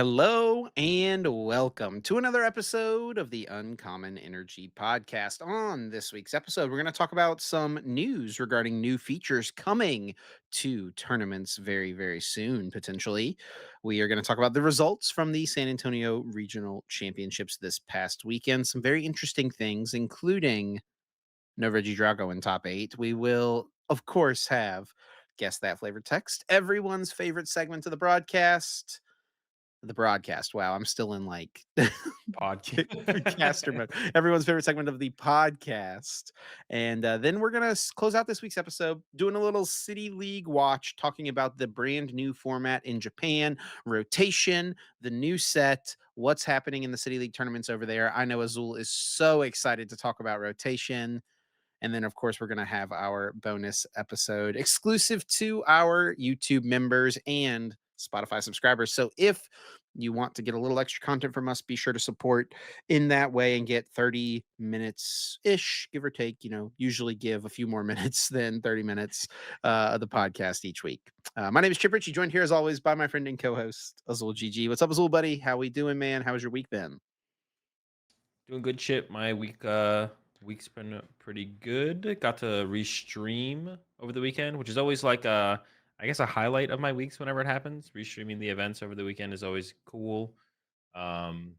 Hello and welcome to another episode of the Uncommon Energy Podcast. On this week's episode, we're going to talk about some news regarding new features coming to tournaments very, very soon, potentially. We are going to talk about the results from the San Antonio Regional Championships this past weekend. Some very interesting things, including no Reggie Drago in top eight. We will, of course, have Guess That Flavored Text, everyone's favorite segment of the broadcast. Wow, I'm still in like caster Podcast. mode. Everyone's favorite segment of the podcast. And then we're going to close out this week's episode doing a little City League watch, talking about the brand new format in Japan, rotation, the new set, what's happening in the City League tournaments over there. I know Azul is so excited to talk about rotation. And then, of course, we're going to have our bonus episode exclusive to our YouTube members and Spotify subscribers. So if you want to get a little extra content from us, be sure to support in that way and get 30 minutes ish, give or take. Usually give a few more minutes than 30 minutes of the podcast each week. My name is Chip Ritchie, joined here as always by my friend and co host, Azul GG. What's up, Azul, buddy? How we doing, man? How's your week been? Doing good shit. My week's been pretty good. Got to restream over the weekend, which is always like I guess a highlight of my weeks whenever it happens. Restreaming the events over the weekend is always cool. Um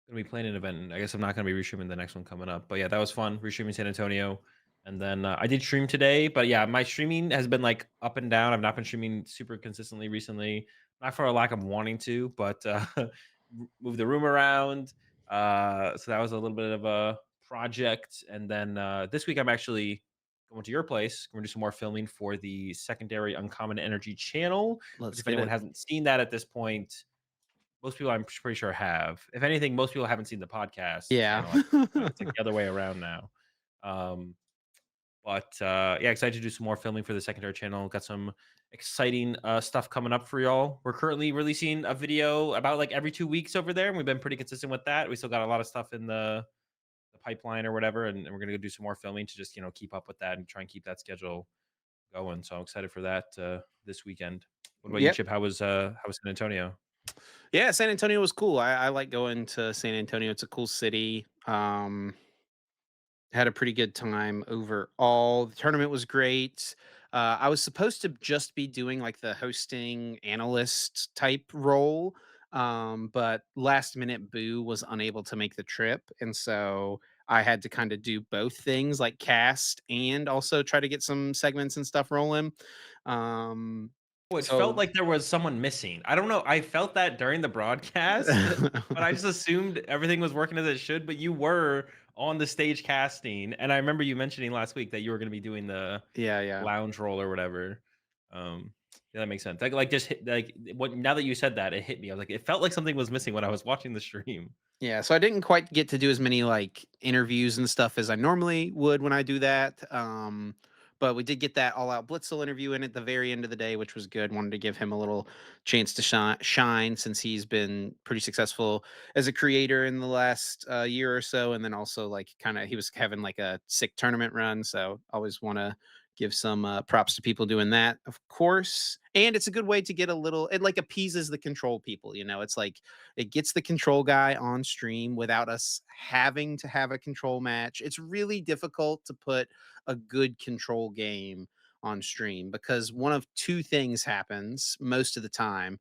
gonna be playing an event, and I guess I'm not gonna be restreaming the next one coming up. But yeah, that was fun. Restreaming San Antonio. And then I did stream today, but yeah, my streaming has been like up and down. I've not been streaming super consistently recently. Not for a lack of wanting to, but move the room around. So that was a little bit of a project. And then this week I'm actually going to your place. We're gonna do some more filming for the secondary Uncommon Energy channel. Which, Let's if get anyone it. hasn't seen that at this point, most people I'm pretty sure have. If anything, most people haven't seen the podcast Yeah. channel at this point. It's like the other way around now. Um, but yeah, excited to do some more filming for the secondary channel. Got some exciting stuff coming up for y'all. We're currently releasing a video about like every 2 weeks over there, and we've been pretty consistent with that. We still got a lot of stuff in the pipeline or whatever, and we're gonna go do some more filming to just keep up with that and try and keep that schedule going. So I'm excited for that this weekend. What about you, Yep. Chip? How was San Antonio? Yeah, San Antonio was cool. I like going to San Antonio. It's a cool city. Had a pretty good time overall. The tournament was great. I was supposed to just be doing like the hosting analyst type role, but last minute Boo was unable to make the trip, and so I had to kind of do both things, like cast and also try to get some segments and stuff rolling. Um, Oh, it felt so like there was someone missing. I don't know. I felt that during the broadcast, but I just assumed everything was working as it should. But you were on the stage casting, and I remember you mentioning last week that you were going to be doing the yeah, yeah. lounge roll or whatever. Yeah, that makes sense. Like just hit, like what now that you said that, it hit me. I was like, it felt like something was missing when I was watching the stream. Yeah, so I didn't quite get to do as many like interviews and stuff as I normally would when I do that. But we did get that all out Blitzel interview in at the very end of the day, which was good. Wanted to give him a little chance to shine since he's been pretty successful as a creator in the last year or so. And then also like kind of he was having like a sick tournament run. So always want to give some props to people doing that, of course. And it's a good way to get a little, it like appeases the control people. It's like it gets the control guy on stream without us having to have a control match. It's really difficult to put a good control game on stream because one of two things happens most of the time.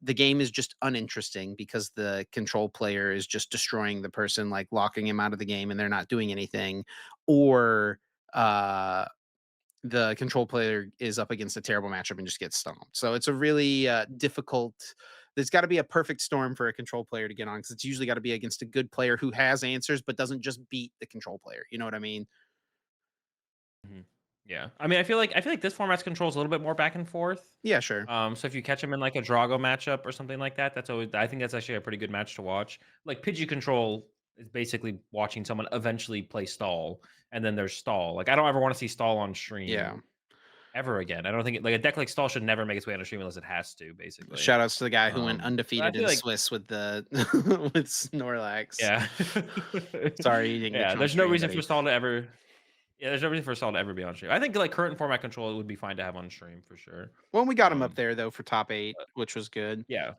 The game is just uninteresting because the control player is just destroying the person, like locking him out of the game and they're not doing anything. Or uh the control player is up against a terrible matchup and just gets stomped. So it's a really difficult. There's got to be a perfect storm for a control player to get on because it's usually got to be against a good player who has answers but doesn't just beat the control player. You know what I mean? Mhm. Yeah, I mean, I feel like this format's control is a little bit more back and forth. Yeah, sure. So if you catch him in like a Drago matchup or something like that, that's always I think that's actually a pretty good match to watch. Like Pidgey control is basically watching someone eventually play stall, and then there's stall. Like I don't ever want to see stall on stream Yeah. ever again. I don't think like a deck like stall should never make its way on a stream unless it has to, basically. Shout outs to the guy who went But I undefeated feel in like Swiss with the with Snorlax. yeah, Sorry you didn't get yeah. you on There's no stream, reason for buddy. stall to ever. Yeah, there's no reason for stall to ever be on stream. I think like current format control would be fine to have on stream for sure. Well, we got him up Um, there though for top eight, which was good. yeah.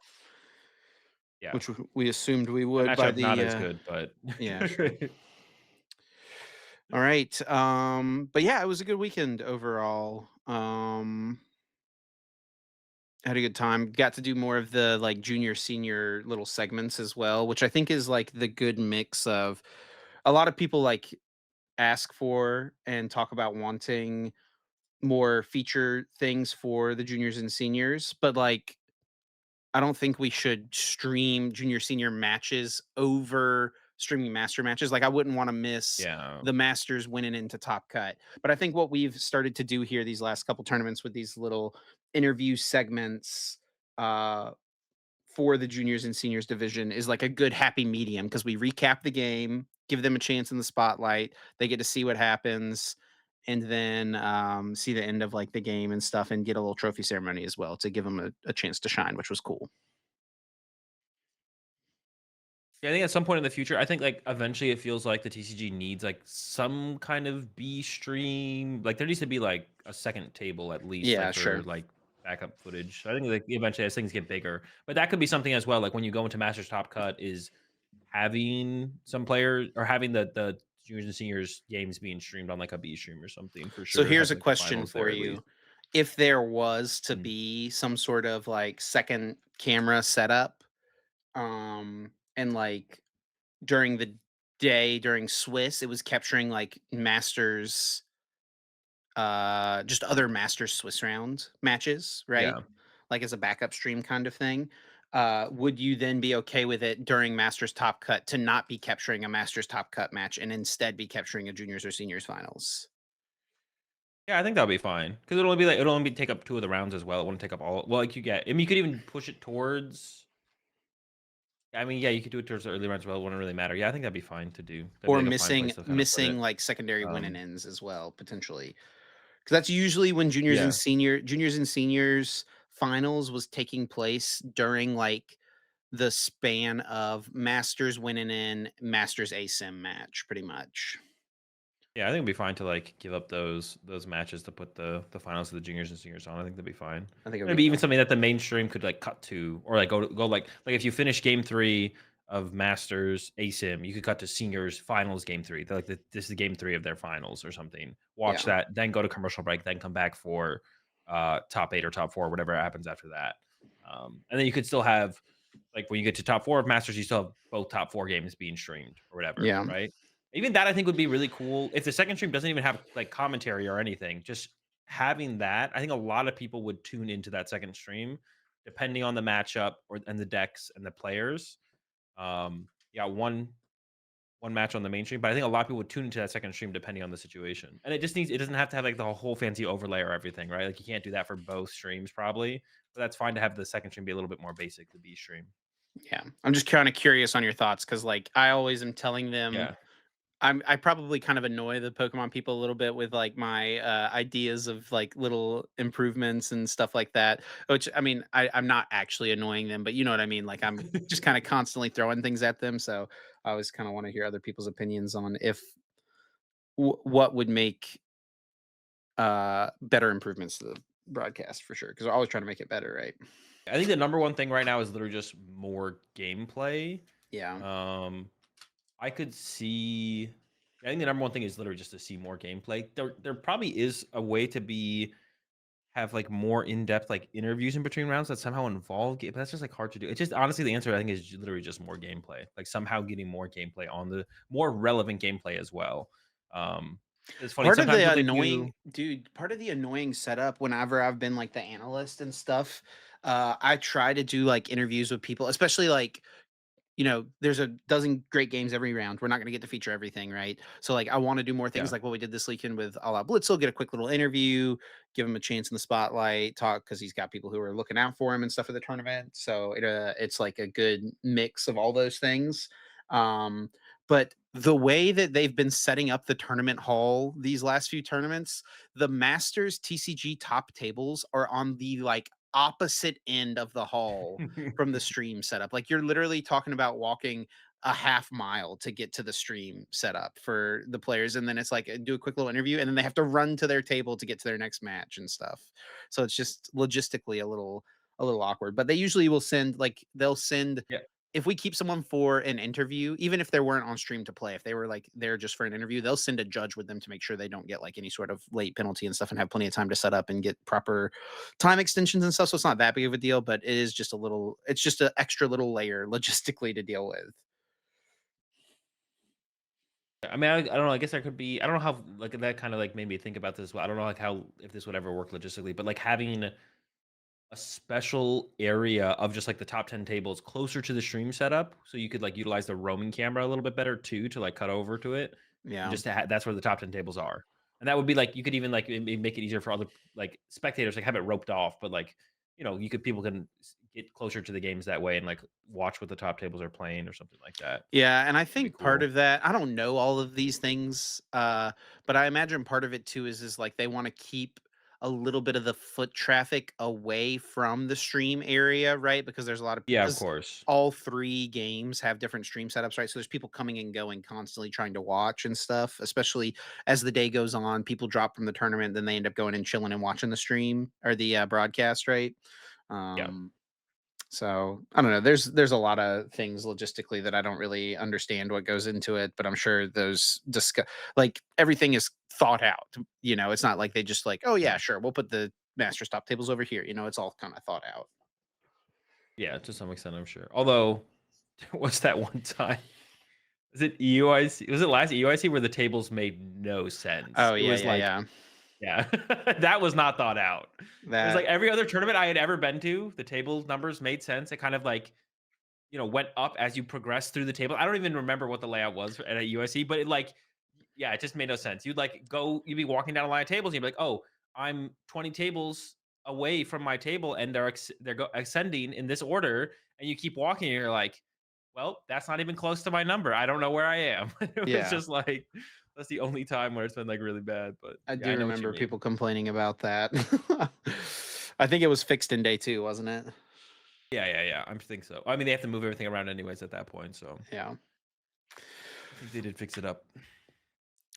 Yeah. which we assumed we That would by matchup not the as good, but yeah, sure. All right. But yeah, it was a good weekend overall. Had a good time. Got to do more of the like junior senior little segments as well, which I think is like the good mix of a lot of people like ask for and talk about wanting more feature things for the juniors and seniors, but like I don't think we should stream junior senior matches over streaming master matches. Like I wouldn't want to miss yeah. the masters winning into top cut. But I think what we've started to do here these last couple tournaments with these little interview segments uh for the juniors and seniors division is like a good happy medium because we recap the game, give them a chance in the spotlight, they get to see what happens, and then see the end of like the game and stuff, and get a little trophy ceremony as well to give them a chance to shine, which was cool. Yeah, I think at some point in the future, I think like eventually it feels like the TCG needs like some kind of B stream. Like there needs to be like a second table at least, like Yeah, for sure. like backup footage. I think like eventually as things get bigger, but that could be something as well. Like when you go into Masters Top Cut, is having some players or having the juniors and seniors games being streamed on like a B stream or something for So sure. here's Have a like the question finals for there at least. you. If there was to Mm. be some sort of like second camera setup, and like during the day during Swiss, it was capturing like Masters, just other Masters Swiss round matches, right? Yeah. Like as a backup stream kind of thing. Would you then be okay with it during Masters Top Cut to not be capturing a Masters Top Cut match and instead be capturing a juniors or seniors finals? Yeah, I think that'll be fine because it'll only be take up two of the rounds as well. It won't take up all. Well, like you get. I mean, you could even push it towards. I mean, yeah, you could do it towards the early rounds as well. It wouldn't really matter. Yeah, I think that'd be fine to do. That'd be Or like a fine missing place to kind of put missing it. like secondary win and Um, ends as well, potentially. Because that's usually when yeah, juniors and seniors finals was taking place during like the span of Masters winning in Masters ASIM match, pretty much. yeah, I think it'd be fine to like give up those matches to put the finals of the juniors and seniors on. I think that'd be fine. I think it would be Maybe even cool. something that the mainstream could like cut to, or like go like if you finish game three of Masters ASIM, you could cut to seniors finals game three. They're like this is game three of their finals or something. Watch Yeah, that, then go to commercial break, then come back for top eight or top four, whatever happens after that. And then you could still have like when you get to top four of Masters, you still have both top four games being streamed or whatever, yeah, right? Even that I think would be really cool if the second stream doesn't even have like commentary or anything. Just having that, I think a lot of people would tune into that second stream, depending on the matchup or and the decks and the players. Yeah, one match on the main stream, but I think a lot of people would tune into that second stream depending on the situation. And it doesn't have to have like the whole fancy overlay or everything, right? Like you can't do that for both streams probably, but that's fine to have the second stream be a little bit more basic, the B stream. yeah. I'm just kind of curious on your thoughts because, like, I always am telling them Yeah. I probably kind of annoy the Pokemon people a little bit with like my ideas of like little improvements and stuff like that. Which I mean, I'm not actually annoying them, but you know what I mean. Like I'm just kind of constantly throwing things at them. So I always kind of want to hear other people's opinions on if what would make better improvements to the broadcast for sure. Because we're always trying to make it better, right? I think the number one thing right now is literally just more gameplay. Yeah. Um, I could see. I think the number one thing is literally just to see more gameplay. There probably is a way to be have like more in depth like interviews in between rounds that somehow involve game. But that's just like hard to do. It's just honestly the answer I think is literally just more gameplay. Like somehow getting more gameplay on the more relevant gameplay as well. Um, it's funny Part of sometimes the what they annoying do. dude, part of the annoying setup whenever I've been like the analyst and stuff, I try to do like interviews with people, especially like there's a dozen great games every round. We're not going to get to feature everything, right? So, like, I want to do more things Yeah, like what we did this weekend with All Out Blitzel, get a quick little interview, give him a chance in the spotlight, talk because he's got people who are looking out for him and stuff for the tournament. So it's like a good mix of all those things. Um, but the way that they've been setting up the tournament hall these last few tournaments, the Masters TCG top tables are on the like opposite end of the hall from the stream setup. Like you're literally talking about walking a half mile to get to the stream setup for the players. And then it's like do a quick little interview and then they have to run to their table to get to their next match and stuff. So it's just logistically a little awkward. But they usually will send like they'll send yeah. if we keep someone for an interview, even if they weren't on stream to play, if they were like there just for an interview, they'll send a judge with them to make sure they don't get like any sort of late penalty and stuff and have plenty of time to set up and get proper time extensions and stuff. So it's not that big of a deal, but it is just a little, it's just an extra little layer logistically to deal with. I mean, I don't know. I guess there could be. I don't know how like that kind of like made me think about this as well. I don't know like how if this would ever work logistically, but like having a special area of just like the top 10 tables closer to the stream setup, so you could like utilize the roaming camera a little bit better too to like cut over to it, and Yeah. just to that's where the top 10 tables are. And that would be like you could even like make it easier for other like spectators, like have it roped off, but like you could people can get closer to the games that way and like watch what the top tables are playing or something like that. Yeah, and I That'd be think part cool. of that, I don't know all of these things, but I imagine part of it too is like they want to keep a little bit of the foot traffic away from the stream area, right? Because there's a lot of Yeah, of because course. all three games have different stream setups, right? So there's people coming and going constantly trying to watch and stuff, especially as the day goes on. People drop from the tournament, then they end up going and chilling and watching the stream or the broadcast, right? Yeah. Um, so I don't know. There's a lot of things logistically that I don't really understand what goes into it, but I'm sure those discuss like everything is thought out. It's not like they just like, oh yeah, Yeah. sure, we'll put the master stop tables over here. It's all kind of thought out. Yeah, to some extent, I'm sure. Although, there was that one time. Was it EUIC? Was it last EUIC where the tables made no sense? Oh It yeah, was yeah, like, yeah. yeah, that was not thought out. It was That like every other tournament I had ever been to, the table numbers made sense. It kind of like, went up as you progressed through the table. I don't even remember what the layout was at a USC, but it like, yeah, it just made no sense. You'd be walking down a line of tables, and you'd be like, oh, I'm 20 tables away from my table, and they're ascending in this order, and you keep walking, and you're like, well, that's not even close to my number. I don't know where I am. It was yeah. just like that's the only time where it's been like really bad. But I yeah, I do know what you remember mean. people complaining about that. I think it was fixed in day two, wasn't it? Yeah, yeah, yeah. I think so. I mean, they have to move everything around anyways at that point, so Yeah. I think they did fix it up.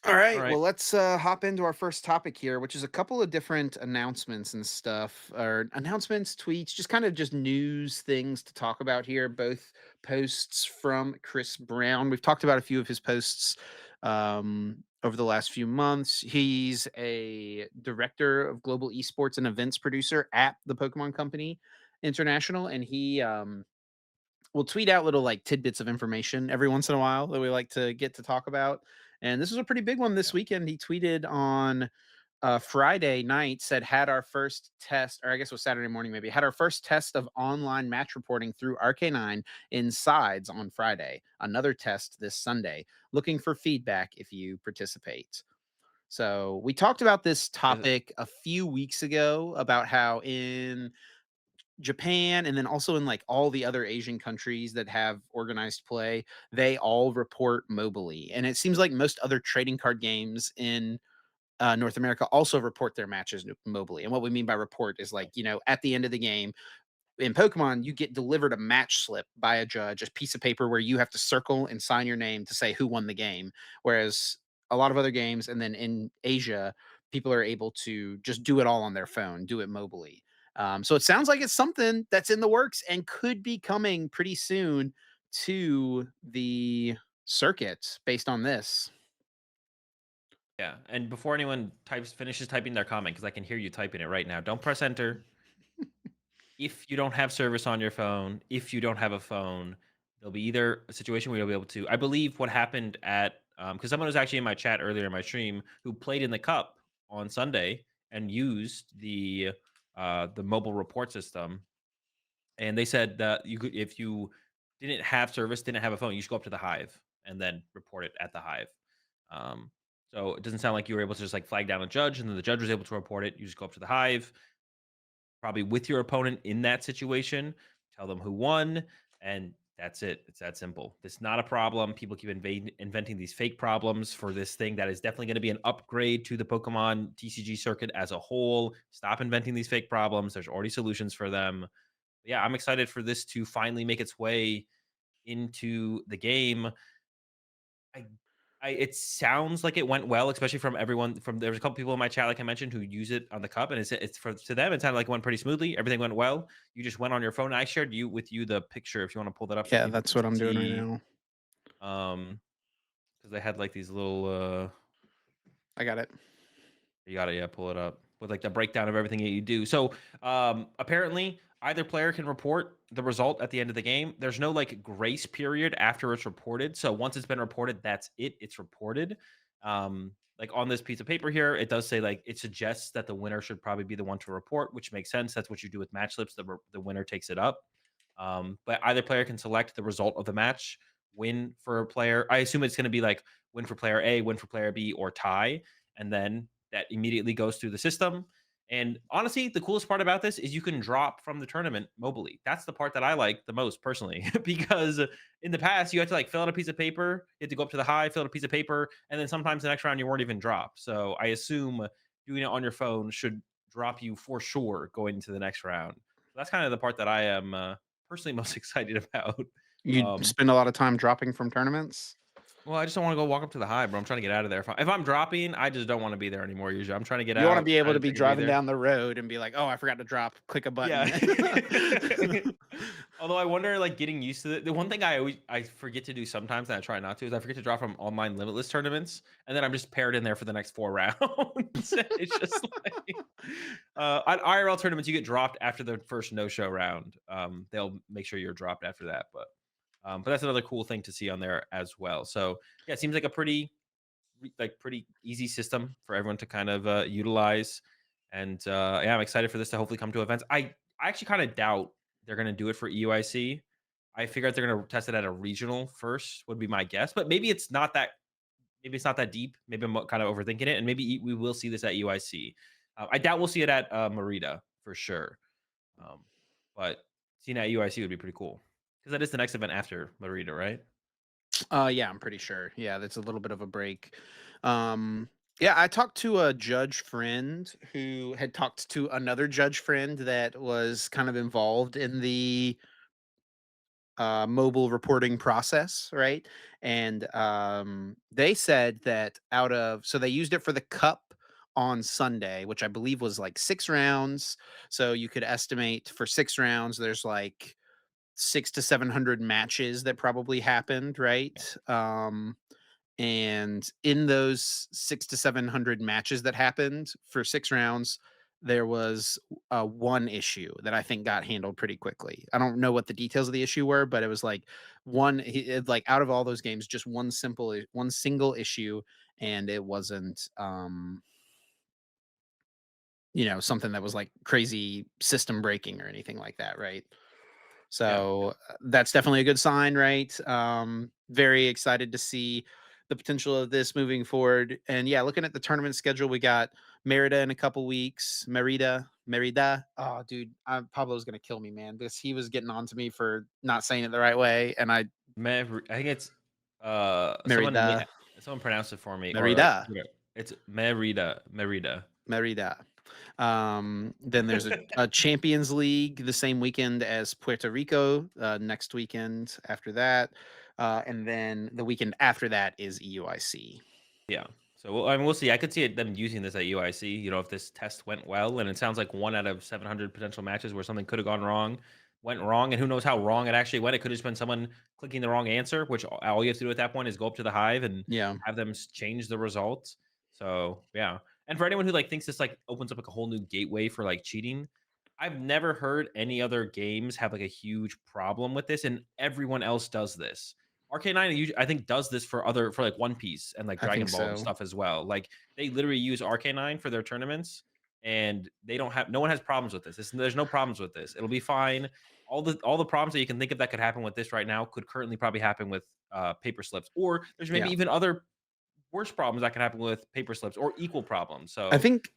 All All right. right. Well, let's hop into our first topic here, which is a couple of different announcements and stuff, or announcements, tweets, just kind of just news things to talk about here. Both posts from Chris Brown. We've talked about a few of his posts over the last few months. He's a director of global esports and events producer at the Pokemon Company International, and he we'll tweet out little like tidbits of information every once in a while that we like to get to talk about. And this was a pretty big one this Yeah. weekend. He tweeted on Friday night, said had our first test, or I guess it was Saturday morning maybe, had our first test of online match reporting through RK9 in sides on Friday. Another test this Sunday. Looking for feedback if you participate. So we talked about this Uh, topic a few weeks ago about how in Japan and then also in like all the other Asian countries that have organized play, they all report mobily. And it seems like most other trading card games in North America also report their matches mobily. And what we mean by report is like, at the end of the game, in Pokemon, you get delivered a match slip by a judge, a piece of paper where you have to circle and sign your name to say who won the game. Whereas a lot of other games, and then in Asia, people are able to just do it all on their phone, do it mobily. So it sounds like it's something that's in the works and could be coming pretty soon to the circuit based on this. yeah. And before anyone finishes typing their comment, because I can hear you typing it right now. Don't press enter. If you don't have service on your phone, if you don't have a phone, there'll be either a situation where you'll be able to. I believe what happened at because someone was actually in my chat earlier in my stream who played in the cup on Sunday and used the mobile report system, and they said that you could if you didn't have service, didn't have a phone, you should go up to the Hive and then report it at the Hive. Um, so it doesn't sound like you were able to just like flag down a judge and then the judge was able to report it. You just go up to the Hive, probably with your opponent in that situation, tell them who won, and that's it. It's that simple. It's not a problem. People keep inventing these fake problems for this thing that is definitely going to be an upgrade to the Pokemon TCG circuit as a whole. Stop inventing these fake problems. There's already solutions for them. Yeah, I'm excited for this to finally make its way into the game. It sounds like it went well, especially from everyone. From There's a couple people in my chat, like I mentioned, who use it on the cup, and it's for to them. It sounded like it went pretty smoothly. Everything went well. You just went on your phone. I shared with you the picture if you want to pull that up so Yeah, people that's can what I'm doing right see. now. Because they had like these little I got it. You gotta, yeah, pull it up with like the breakdown of everything that you do. So, apparently, either player can report the result at the end of the game. There's no like grace period after it's reported. So once it's been reported, that's it. It's reported. Like on this piece of paper here, it does say like it suggests that the winner should probably be the one to report, which makes sense. That's what you do with match slips. The winner takes it up. But either player can select the result of the match, win for a player. I assume it's going to be like win for player A, win for player B, or tie, and then that immediately goes through the system. And honestly, the coolest part about this is you can drop from the tournament mobily. That's the part that I like the most personally, because in the past you had to like fill out a piece of paper, you had to go up to the hive, fill out a piece of paper, and then sometimes the next round you weren't even dropped. So I assume doing it on your phone should drop you for sure going into the next round. So that's kind of the part that I am personally most excited about. You Um, spend a lot of time dropping from tournaments? well, I just don't want to go walk up to the hive, bro. I'm trying to get out of there. If I'm dropping, I just don't want to be there anymore. Usually, I'm trying to get You wanna out, be able trying to to be take a driving breather. down the road and be like, "Oh, I forgot to drop. Click a Yeah. button." Although I wonder, like, getting used to it. The one thing I forget to do sometimes, and I try not to, is I forget to drop from online limitless tournaments, and then I'm just paired in there for the next 4 rounds. It's just like on IRL tournaments, you get dropped after the first no show round. They'll make sure you're dropped after that, but that's another cool thing to see on there as well. So yeah, it seems like a pretty easy system for everyone to kind of utilize. And yeah, I'm excited for this to hopefully come to events. I actually kind of doubt they're going to do it for EUIC. I figure out they're going to test it at a regional first would be my guess, but maybe it's not that deep. Maybe I'm kind of overthinking it, and maybe we will see this at UIC. I doubt we'll see it at Merida for sure, um, but seeing it at UIC would be pretty cool because that is the next event after Merida, right? Yeah, I'm pretty sure. Yeah, that's a little bit of a break. Yeah, I talked to a judge friend who had talked to another judge friend that was kind of involved in the mobile reporting process, right? And they said that so they used it for the cup on Sunday, which I believe was like 6 rounds. So you could estimate for 6 rounds, there's like six to 700 matches that probably happened, right? And in those six to 700 matches that happened for 6 rounds, there was one issue that I think got handled pretty quickly. I don't know what the details of the issue were, but it was like like out of all those games, just one single issue, and it wasn't something that was like crazy system breaking or anything like that, right? Yeah. So that's definitely a good sign, right? Very excited to see the potential of this moving forward. And yeah, looking at the tournament schedule, we got Merida in a couple weeks. Merida. Oh, dude, Pablo's gonna kill me, man, because he was getting on to me for not saying it the right way, and I think it's Merida, someone pronounced it for me or like Merida, it's Merida. Merida. Then there's a Champions League the same weekend as Puerto Rico, next weekend after that. And then the weekend after that is EUIC. Yeah. So I mean, we'll see. I could see them using this at UIC. If this test went well, and it sounds like 1 out of 700 potential matches where something could have gone wrong went wrong, and who knows how wrong it actually went. It could have just been someone clicking the wrong answer, which all you have to do at that point is go up to the hive and Yeah, have them change the results. So yeah. And for anyone who like thinks this like opens up like a whole new gateway for like cheating, I've never heard any other games have like a huge problem with this, and everyone else does this. RK9, I think, does this for like One Piece and like I think Dragon Ball and so. stuff as well. Like they literally use RK9 for their tournaments, and they don't have no one has problems with this. There's no problems with this. It'll be fine. All the problems that you can think of that could happen with this right now could currently probably happen with paper slips, or there's maybe Yeah. even other worse problems that can happen with paper slips or equal problems. I So think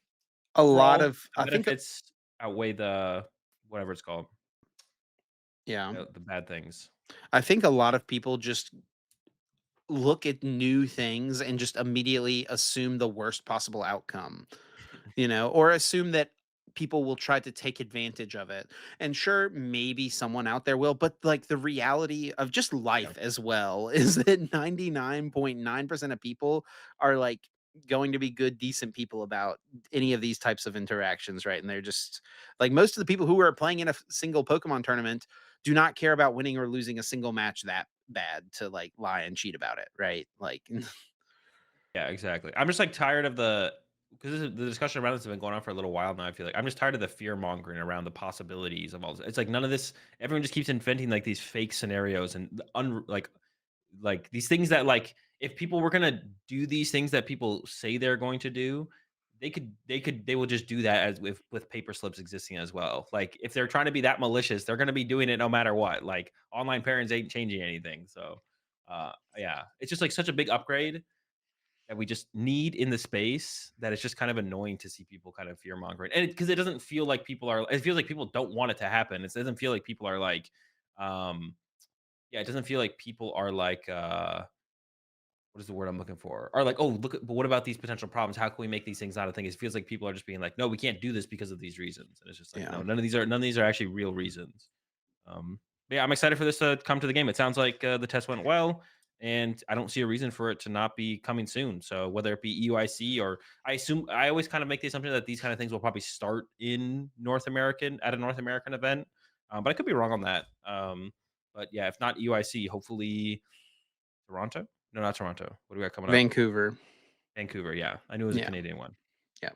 a lot overall, of the I think benefits outweigh the whatever it's called, yeah. the bad things. I think a lot of people just look at new things and just immediately assume the worst possible outcome, or assume that people will try to take advantage of it. And sure, maybe someone out there will, but like the reality of just Yeah. life as well is that 99.9% of people are like going to be good, decent people about any of these types of interactions, right? And they're just like most of the people who are playing in a single Pokemon tournament do not care about winning or losing a single match that bad to like lie and cheat about it, right? Like, Yeah, exactly. I'm just like tired of because the discussion around this has been going on for a little while now. I feel like I'm just tired of the fear mongering around the possibilities of all this. It's like none of this. Everyone just keeps inventing like these fake scenarios and like these things that like if people were gonna do these things that people say they're going to do, they will just do that as with paper slips existing as well. Like if they're trying to be that malicious, they're gonna be doing it no matter what. Like online parents ain't changing anything. So yeah, it's just like such a big upgrade that we just need in the space that it's just kind of annoying to see people kind of fear mongering. And because it doesn't feel like people are it feels like people don't want it to happen. It doesn't feel like people are like um yeah, it doesn't feel like people are like what is the word I'm looking for? Are like, oh, look, but what about these potential problems? How can we make these things not a thing? It feels like people are just being like, no, we can't do this because of these reasons. And it's just like, yeah. no, none of these are actually real reasons. But yeah, I'm excited for this to come to the game. It sounds like the test went well, and I don't see a reason for it to not be coming soon. So whether it be EUIC or I assume I always kind of make the assumption that these kind of things will probably start in at a North American event, but I could be wrong on that. But yeah, if not EUIC, hopefully Toronto. No, not Toronto. What do we got coming up? Vancouver. Vancouver. Yeah, I knew it was a Yeah. Canadian one. Yeah.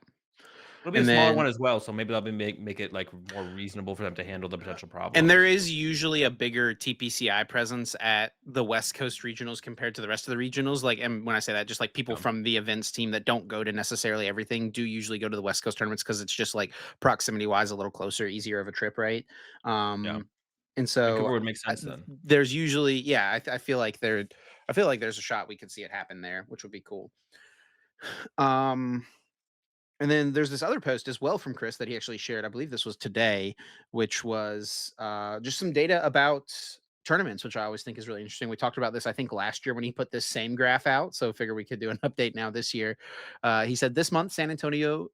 It'll be a And smaller one then as well, so maybe that'll be make it like more reasonable for them to handle the potential and there problems. is usually a bigger TPCI presence at the West Coast regionals compared to the rest of the regionals. Like, and when I say that, just like people Yeah, from the events team that don't go to necessarily everything do usually go to the West Coast tournaments because it's just like proximity wise a little closer, easier of a trip, right? yeah. And so Vancouver would make sense then. there's usually, yeah, I feel like I feel like there's a shot we could see it happen there, which would be cool. Um, and then there's this other post as well from Chris that he actually shared. I believe this was today, which was just some data about tournaments, which I always think is really interesting. We talked about this, I think, last year when he put this same graph out. So figure we could do an update now this year. He said this month, San Antonio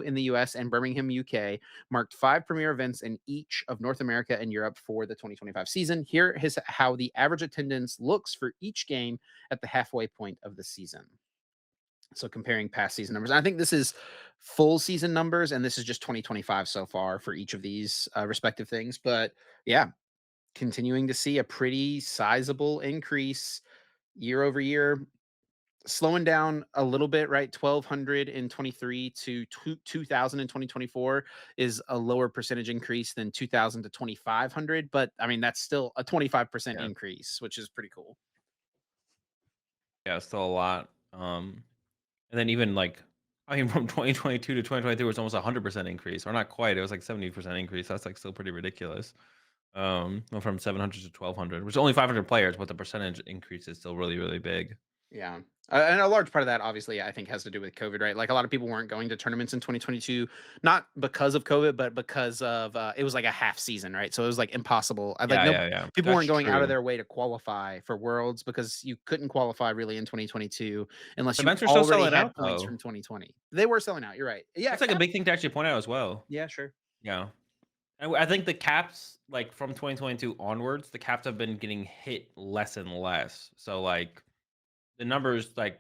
in the U.S. and Birmingham, UK, marked 5 premier events in each of North America and Europe for the 2025 season. Here is how the average attendance looks for each game at the halfway point of the season. So comparing past season numbers, I think this is full season numbers, and this is just 2025 so far for each of these respective things. But yeah, continuing to see a pretty sizable increase year over year, slowing down a little bit, right? 1,200 in 23 to 2,000 in 2024 is a lower percentage increase than 2,000 to 2,500. But I mean, that's still a 25% Yeah. increase, which is pretty cool. Yeah, still a lot. And then even like, I mean, from 2022 to 2023 was almost 100% increase, or not quite. It was like 70% increase. That's like still pretty ridiculous. Went from 700 to 1,200, which is only 500 players, but the percentage increase is still really, really big. Yeah. And a large part of that, obviously, I think has to do with COVID, right? Like a lot of people weren't going to tournaments in 2022, not because of COVID, but because of it was like a half season, right? So it was like impossible. I like Yeah, no yeah, yeah. people That's weren't going out of true. their way to qualify for Worlds because you couldn't qualify really in 2022 unless you Events are still already selling out had points though. from 2020. They were selling out. You're right. Yeah, That's like a cap. big thing to actually point out as well. Yeah, sure. Yeah. And I think the caps, like from 2022 onwards, the caps have been getting hit less and less. So like the numbers like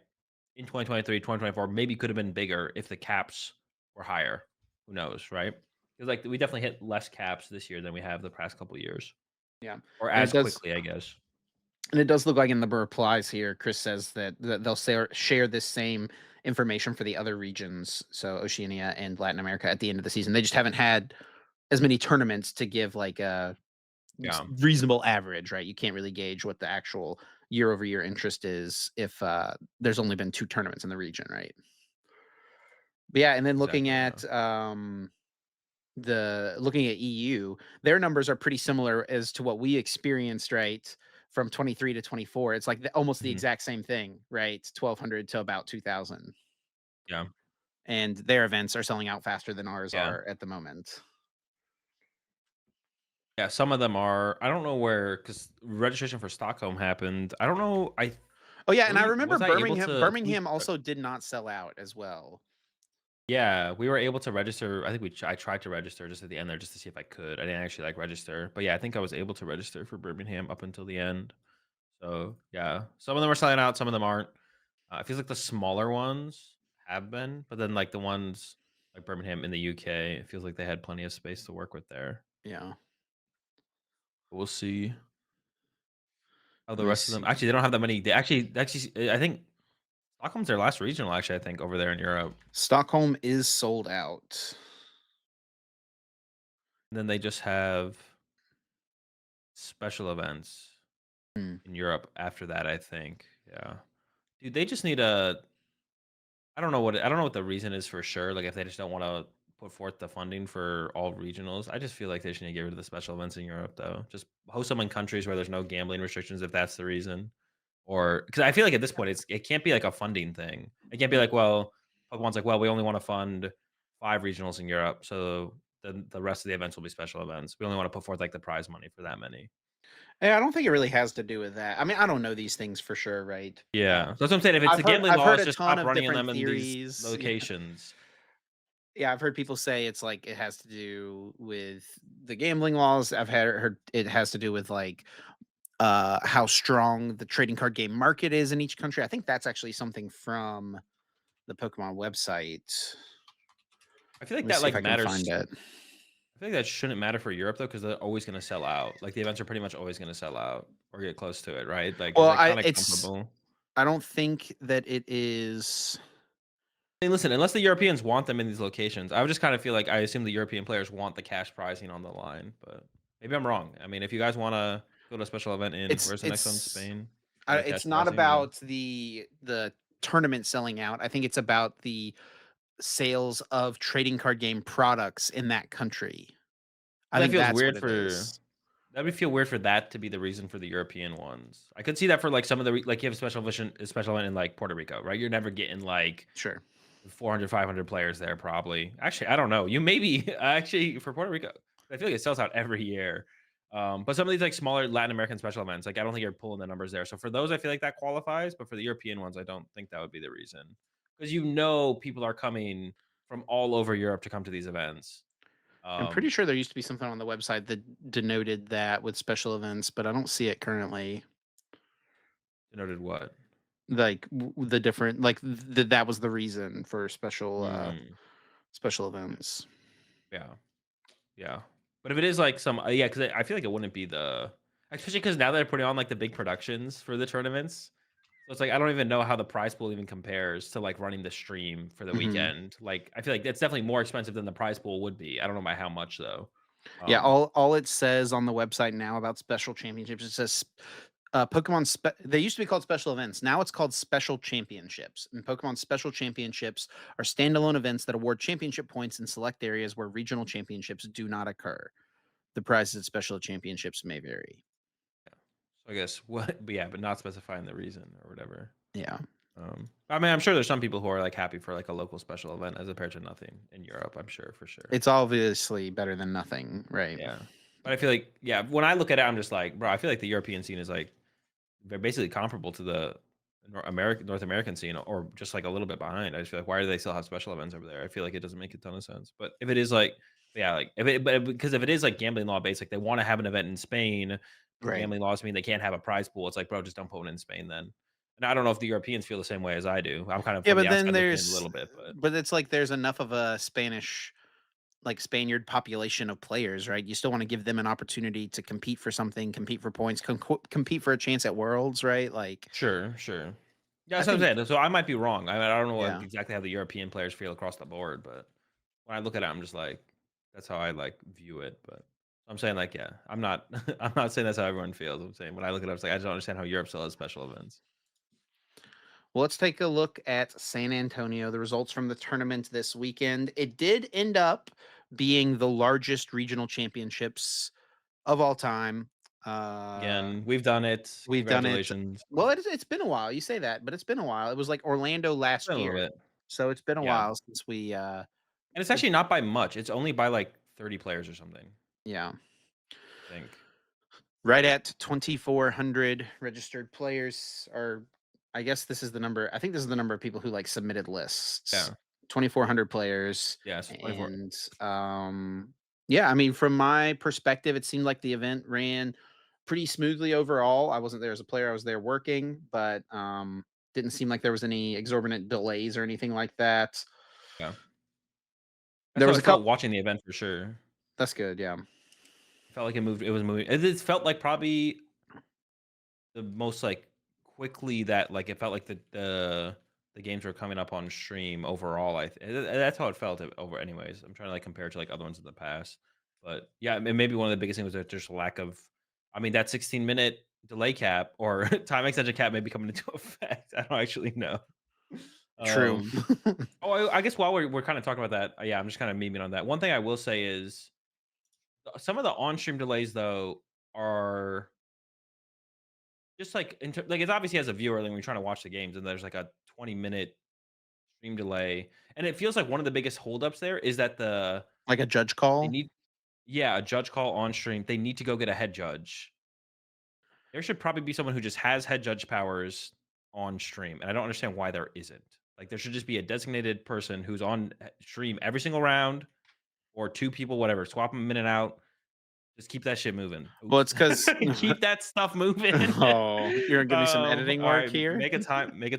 in 2023, 2024 maybe could have been bigger if the caps were higher. Who knows, right? Because like we definitely hit less caps this year than we have the past couple of years, Yeah, or and as quickly, I guess. it does look like in the replies here, Chris says that they'll share this same information for the other regions, so Oceania and Latin America at the end of the season. They just haven't had as many tournaments to give like a Yeah, reasonable average, right? You can't really gauge what the actual year over year interest is if there's only been 2 tournaments in the region, right? But yeah, and then exactly. Yeah. looking at EU, their numbers are pretty similar as to what we experienced, right? From 23 to 24. It's like almost the Mhm. exact same thing, right? 1,200 to about 2,000. Yeah. And their events are selling out faster than ours Yeah. are at the moment. Yeah. Some of them are. I don't know where because registration for Stockholm happened. I don't know. I Oh yeah, and I believe remember was I able Birmingham to. Birmingham also did not sell out as well. Yeah, we were able to register. I think I tried to register just at the end there just to see if I could. I didn't actually like register, but yeah, I think I was able to register for Birmingham up until the end. So yeah, some of them are selling out, some of them aren't. It feels like the smaller ones have been, but then like the ones like Birmingham in the UK, it feels like they had plenty of space to work with there. Yeah. We'll see how the Let me rest of them. see. Actually, they don't have that many. They actually, I think Stockholm's their last regional. Actually, I think over there in Europe, Stockholm is sold out. and then they just have special events Hmm. in Europe after that. I think. Yeah, dude, they just need a. I don't know what the reason is for sure. Like if they just don't want to put forth the funding for all regionals, I just feel like they should get rid of the special events in Europe though. Just host them in countries where there's no gambling restrictions if that's the reason. Or because I feel like at this point it can't be like a funding thing. It can't be like, well, Pokemon's like, well, we only want to fund 5 regionals in Europe, so then the rest of the events will be special events. We only want to put forth like the prize money for that many. Yeah, I don't think it really has to do with that. I mean, I don't know these things for sure, right? Yeah, so that's what I'm saying. If it's the gambling I've heard laws, a just ton stop of running different them in these theories. Yeah. locations. Yeah, I've heard people say it's like it has to do with the gambling laws. I've heard it has to do with like how strong the trading card game market is in each country. I think that's actually something from the Pokemon website. I feel like Let me that see if like I can find matters. it. I feel like that shouldn't matter for Europe though, because they're always going to sell out. Like the events are pretty much always going to sell out or get close to it, right? Like it's Well, like I kind of it's comparable. I don't think that it is. I mean, listen, unless the Europeans want them in these locations, I would just kind of feel like I assume the European players want the cash pricing on the line, but maybe I'm wrong. I mean, if you guys want to go to a special event in It's where's the next one? it's Spain for the cash it's not pricing, then about the tournament selling out. I think it's about the sales of trading card game products in that country. I that think feels that's weird what it for is. that would feel weird for that to be the reason for the European ones. I could see that for like some of the like you have a special event in like Puerto Rico, right? You're never getting like Sure. 400, 500 players there probably. Actually, I don't know. You maybe actually for Puerto Rico, I feel like it sells out every year. But some of these like smaller Latin American special events, like I don't think you're pulling the numbers there. So for those, I feel like that qualifies. But for the European ones, I don't think that would be the reason because people are coming from all over Europe to come to these events. I'm pretty Um, sure there used to be something on the website that denoted that with special events, but I don't see it currently. denoted what? Like the different like that was the reason for Mm, special events. yeah. Yeah. But if it is like some yeah, because I feel like it wouldn't be the especially because now they're putting on like the big productions for the tournaments. So it's like I don't even know how the prize pool even compares to like running the stream for the Mhm. weekend. Like I feel like it's definitely more expensive than the prize pool would be. I don't know by how much though. Yeah, Um, all it says on the website now about special championships, it says they used to be called special events. Now it's called special championships. And Pokemon special championships are standalone events that award championship points in select areas where regional championships do not occur. The prizes at special championships may vary. so I guess what but yeah, but not specifying the reason or whatever. Yeah. I mean, I'm sure there's some people who are like happy for like a local special event as compared to nothing in Europe. I'm sure for sure. It's obviously better than nothing, right? Yeah. But I feel like, yeah, when I look at it, I'm just like, bro, I feel like the European scene is like they're basically comparable to the North American scene, or just like a little bit behind. I just feel like why do they still have special events over there? I feel like it doesn't make a ton of sense. But if it is like, yeah, like because if it is like gambling law based, like they want to have an event in Spain, but Right. gambling laws mean they can't have a prize pool. It's like, bro, just don't put one in Spain then. And I don't know if the Europeans feel the same way as I do. I'm kind of Yeah, from the but then outside looking in a little bit, but it's like there's enough of a Spanish like Spaniard population of players, right? You still want to give them an opportunity to compete for something, compete for points, compete for a chance at Worlds, right? Like, sure, sure. Yeah, I that's what I'm think, saying. So I might be wrong. I don't know yeah. exactly how the European players feel across the board, but when I look at it, I'm just like, that's how I like view it. But I'm saying like, yeah, I'm not, I'm not saying that's how everyone feels. I'm saying when I look at it, I'm like, I just don't understand how Europe still has special events. Well, let's take a look at San Antonio, the results from the tournament this weekend. It did end up being the largest regional championships of all time. Uh, Again, we've done it. we've done it. Congratulations. Well, it's been a while. You say that, but it's been a while. It was like Orlando It's been last a little year. bit. So it's been a Yeah. while since And it's it, actually not by much. It's only by like 30 players or something, yeah. I think. Right at 2,400 registered players are I guess this is the number I think this is the number of people who, like, submitted lists. Yeah. 2,400 players, Yeah, so 24. and, yeah, I mean, from my perspective, it seemed like the event ran pretty smoothly overall. I wasn't there as a player, I was there working, but, didn't seem like there was any exorbitant delays or anything like that. Yeah. That's There how was it a felt couple. watching the event for sure. That's good, yeah. It felt like it was moving. It just felt like probably the most, like, quickly that, like, it felt like the games were coming up on stream overall, that's how it felt over anyways. I'm trying to, like, compare it to, like, other ones in the past. But, yeah, maybe one of the biggest things was that there's a lack of I mean, that 16-minute delay cap or time extension cap may be coming into effect. I don't actually know. True. Um, oh, I guess while we're kinda talking about that, yeah, I'm just kinda memeing on that. One thing I will say is, some of the on-stream delays, though, are just like like it's obviously as a viewer, like when you're trying to watch the games and there's like a 20-minute stream delay. And it feels like one of the biggest holdups there is that Like a judge they call? need yeah, a judge call on stream. They need to go get a head judge. There should probably be someone who just has head judge powers on stream. And I don't understand why there isn't. Like there should just be a designated person who's on stream every single round or two people, whatever. Swap them in and out. Just keep that shit moving. Well, Oops. it's because. Keep that stuff moving. Oh, you're gonna give me some editing All work right, here? make a timestamp, make a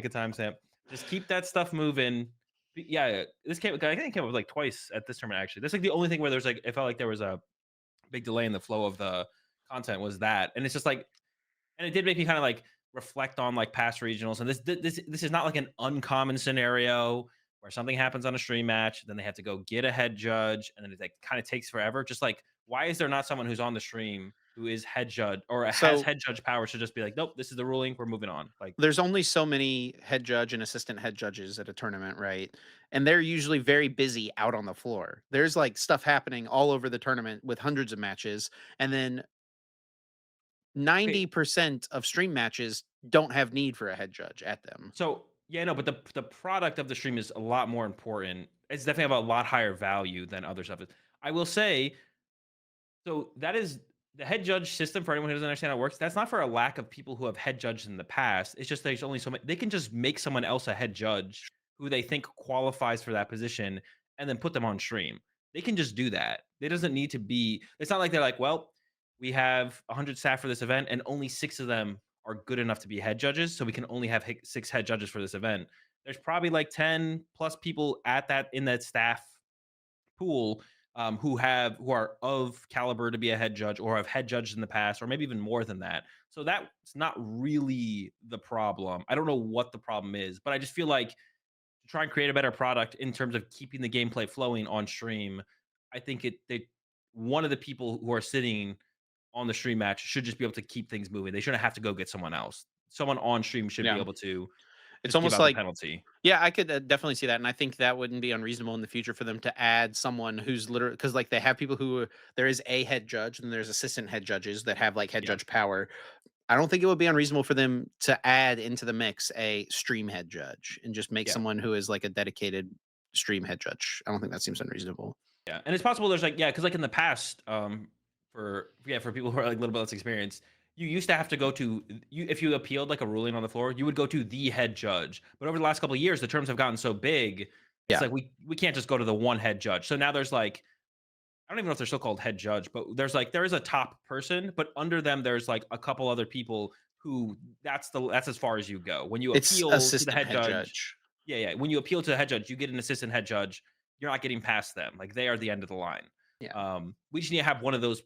timestamp. Just keep that stuff moving. Yeah, this came I think it came up like twice at this tournament actually. That's like the only thing where there's like it felt like there was a big delay in the flow of the content was that. And it's just like and it did make me kind of like reflect on like past regionals. And this is not like an uncommon scenario where something happens on a stream match, then they have to go get a head judge, and then it like kind of takes forever. Just like why is there not someone who's on the stream who is head judge or has So head judge power to just be like, nope, this is the ruling, we're moving on. Like, there's only so many head judge and assistant head judges at a tournament, right? And they're usually very busy out on the floor. There's like stuff happening all over the tournament with hundreds of matches. And then okay, 90% of stream matches don't have need for a head judge at them. so yeah, no, but the product of the stream is a lot more important. It's definitely of a lot higher value than other stuff. I will say so that is the head judge system for anyone who doesn't understand how it works. That's not for a lack of people who have head judged in the past. It's just there's only so many. They can just make someone else a head judge who they think qualifies for that position and then put them on stream. They can just do that. It doesn't need to be. It's not like they're like, well, we have 100 staff for this event and only 6 of them are good enough to be head judges, so we can only have 6 head judges for this event. There's probably like 10 plus people at that in that staff pool who are of caliber to be a head judge or have head judged in the past or maybe even more than that. So that's not really the problem. I don't know what the problem is, but I just feel like to try and create a better product in terms of keeping the gameplay flowing on stream, I think they one of the people who are sitting on the stream match should just be able to keep things moving. They shouldn't have to go get someone else. Someone on stream should be Yeah. able to It's just give almost out the like, penalty. yeah, I could definitely see that. And I think that wouldn't be unreasonable in the future for them to add someone who's literally because like they have people who there is a head judge and there's assistant head judges that have like head Yeah. judge power. I don't think it would be unreasonable for them to add into the mix a stream head judge and just make Yeah. someone who is like a dedicated stream head judge. I don't think that seems unreasonable. Yeah, and it's possible there's like yeah, because like in the past, for people who are like a little bit less experienced, you used to have to go to you if you appealed like a ruling on the floor, you would go to the head judge. But over the last couple of years, the terms have gotten so big, it's Yeah. like we can't just go to the one head judge. So now there's like I don't even know if they're still called head judge, but there is a top person, but under them there's like a couple other people who that's as far as you go. When you It's appeal to the assistant head head judge, judge. yeah, yeah. When you appeal to the head judge, you get an assistant head judge. You're not getting past them. Like they are the end of the line. Yeah. We just need to have one of those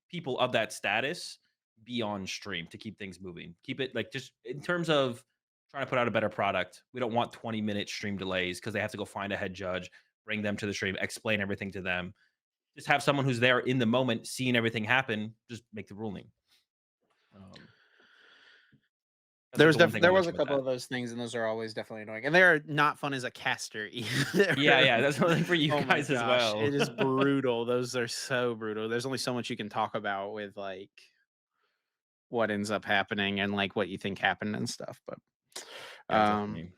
people of that status be on stream to keep things moving. Keep it like just in terms of trying to put out a better product. We don't want 20-minute stream delays because they have to go find a head judge, bring them to the stream, explain everything to them. Just have someone who's there in the moment, seeing everything happen, just make the ruling. Um, that's like the one thing I There was a mentioned with couple that. of those things, and those are always definitely annoying, and they are not fun as a caster Yeah, either. yeah, that's one thing for you Oh my guys as gosh, well. it is brutal. Those are so brutal. There's only so much you can talk about with like what ends up happening and like what you think happened and stuff. But Yeah, um, definitely.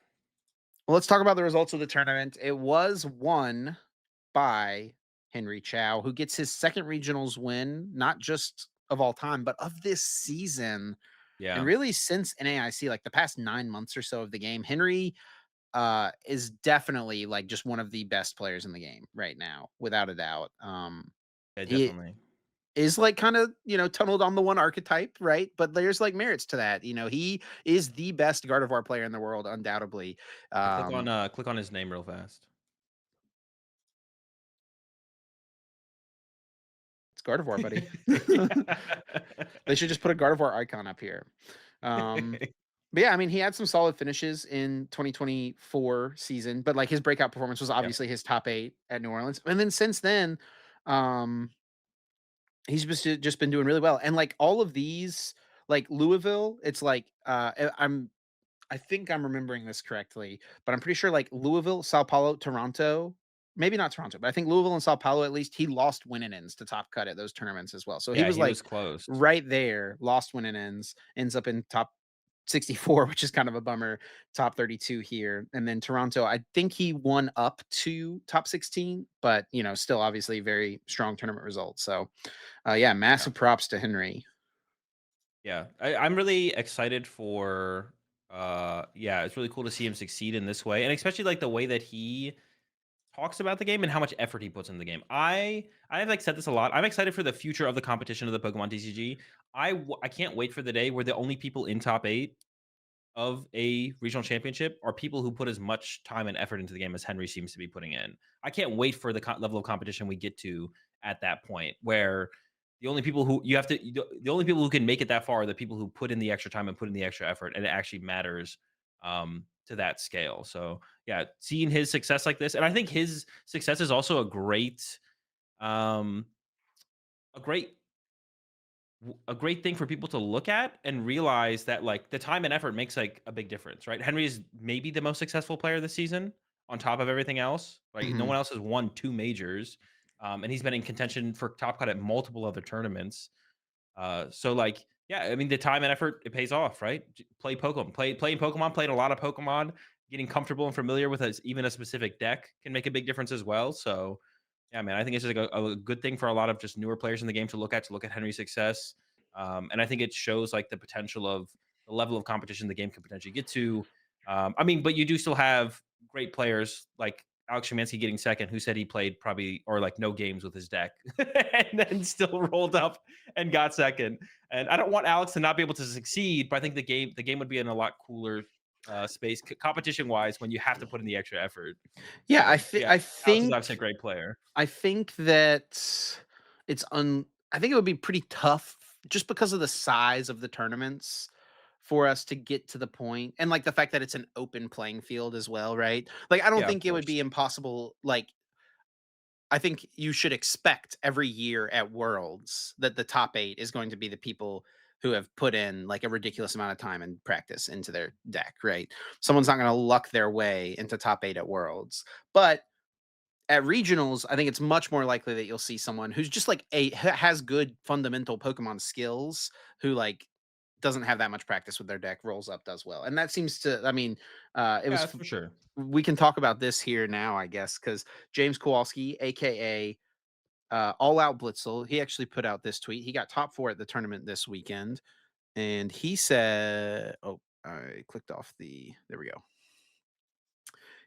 well, let's talk about the results of the tournament. It was won by Henry Chow, who gets his second regionals win, not just of all time, but of this season. And Yeah. really, since NAIC, like the past 9 months or so of the game, Henry is definitely like just one of the best players in the game right now, without a doubt. Yeah, He definitely. is like kind of, tunneled on the one archetype, right? But there's like merits to that. He is the best Gardevoir player in the world, undoubtedly. Yeah, Um, click on his name real fast. it's Gardevoir, buddy. Yeah. They should just put a Gardevoir icon up here. Um, but yeah, I mean, he had some solid finishes in 2024 season, but like his breakout performance was Yep. obviously his top 8 at New Orleans. And then since then, um, he's just been doing really well. And like all of these, like Louisville, it's like I think I'm remembering this correctly, but I'm pretty sure like Louisville, Sao Paulo, Toronto, maybe not Toronto, but I think Louisville and Sao Paulo at least he lost win and ends to top cut at those tournaments as well. So he Yeah, was he was like close. right there, lost win and ends, ends up in top 64, which is kind of a bummer, top 32 here. And then Toronto, I think he won up to top 16, but still obviously very strong tournament results. So yeah, Yeah. massive props to Henry. Yeah. I'm really excited for yeah, it's really cool to see him succeed in this way. And especially like the way that he talks about the game and how much effort he puts in the game. I've like said this a lot. I'm excited for the future of the competition of the Pokemon TCG. I can't wait for the day where the only people in top 8 of a regional championship are people who put as much time and effort into the game as Henry seems to be putting in. I can't wait for the level of competition we get to at that point where the only people who you have to the only people who can make it that far are the people who put in the extra time and put in the extra effort and it actually matters to that scale. So, yeah, seeing his success like this and I think his success is also um a great a great thing for people to look at and realize that like the time and effort makes like a big difference, right? Henry is maybe the most successful player this season on top of everything else. Like no Mhm. one else has won 2 majors, and he's been in contention for top cut at multiple other tournaments. So like, yeah, I mean the time and effort it pays off, right? Play Pokemon, playing Pokemon, playing a lot of Pokemon, getting comfortable and familiar with even a specific deck can make a big difference as well. So yeah, man, I think it's just like a good thing for a lot of just newer players in the game to look at Henry's success, and I think it shows like the potential of the level of competition the game can potentially get to. I mean, but you do still have great players like Alex Szymanski getting second, who said he played probably or like no games with his deck, and then still rolled up and got second. And I don't want Alex to not be able to succeed, but I think the game would be in a lot cooler space competition wise when you have to put in the extra effort. Yeah, So yeah, I Alex is think obviously a great player. I think that it's I think it would be pretty tough just because of the size of the tournaments for us to get to the point and like the fact that it's an open playing field as well, right? Like I don't Yeah, of think it would course. be impossible like I think you should expect every year at Worlds that the top 8 is going to be the people who have put in like a ridiculous amount of time and practice into their deck, right? Someone's not going to luck their way into top 8 at Worlds. But at regionals, I think it's much more likely that you'll see someone who's just like has good fundamental Pokemon skills who like doesn't have that much practice with their deck, rolls up, does well. And that seems to, I mean, it Yeah, was, that's for sure. we can talk about this here now, I guess, because James Kowalski, AKA All Out Blitzel, he actually put out this tweet. He got top 4 at the tournament this weekend. And he said, oh, I clicked off there we go.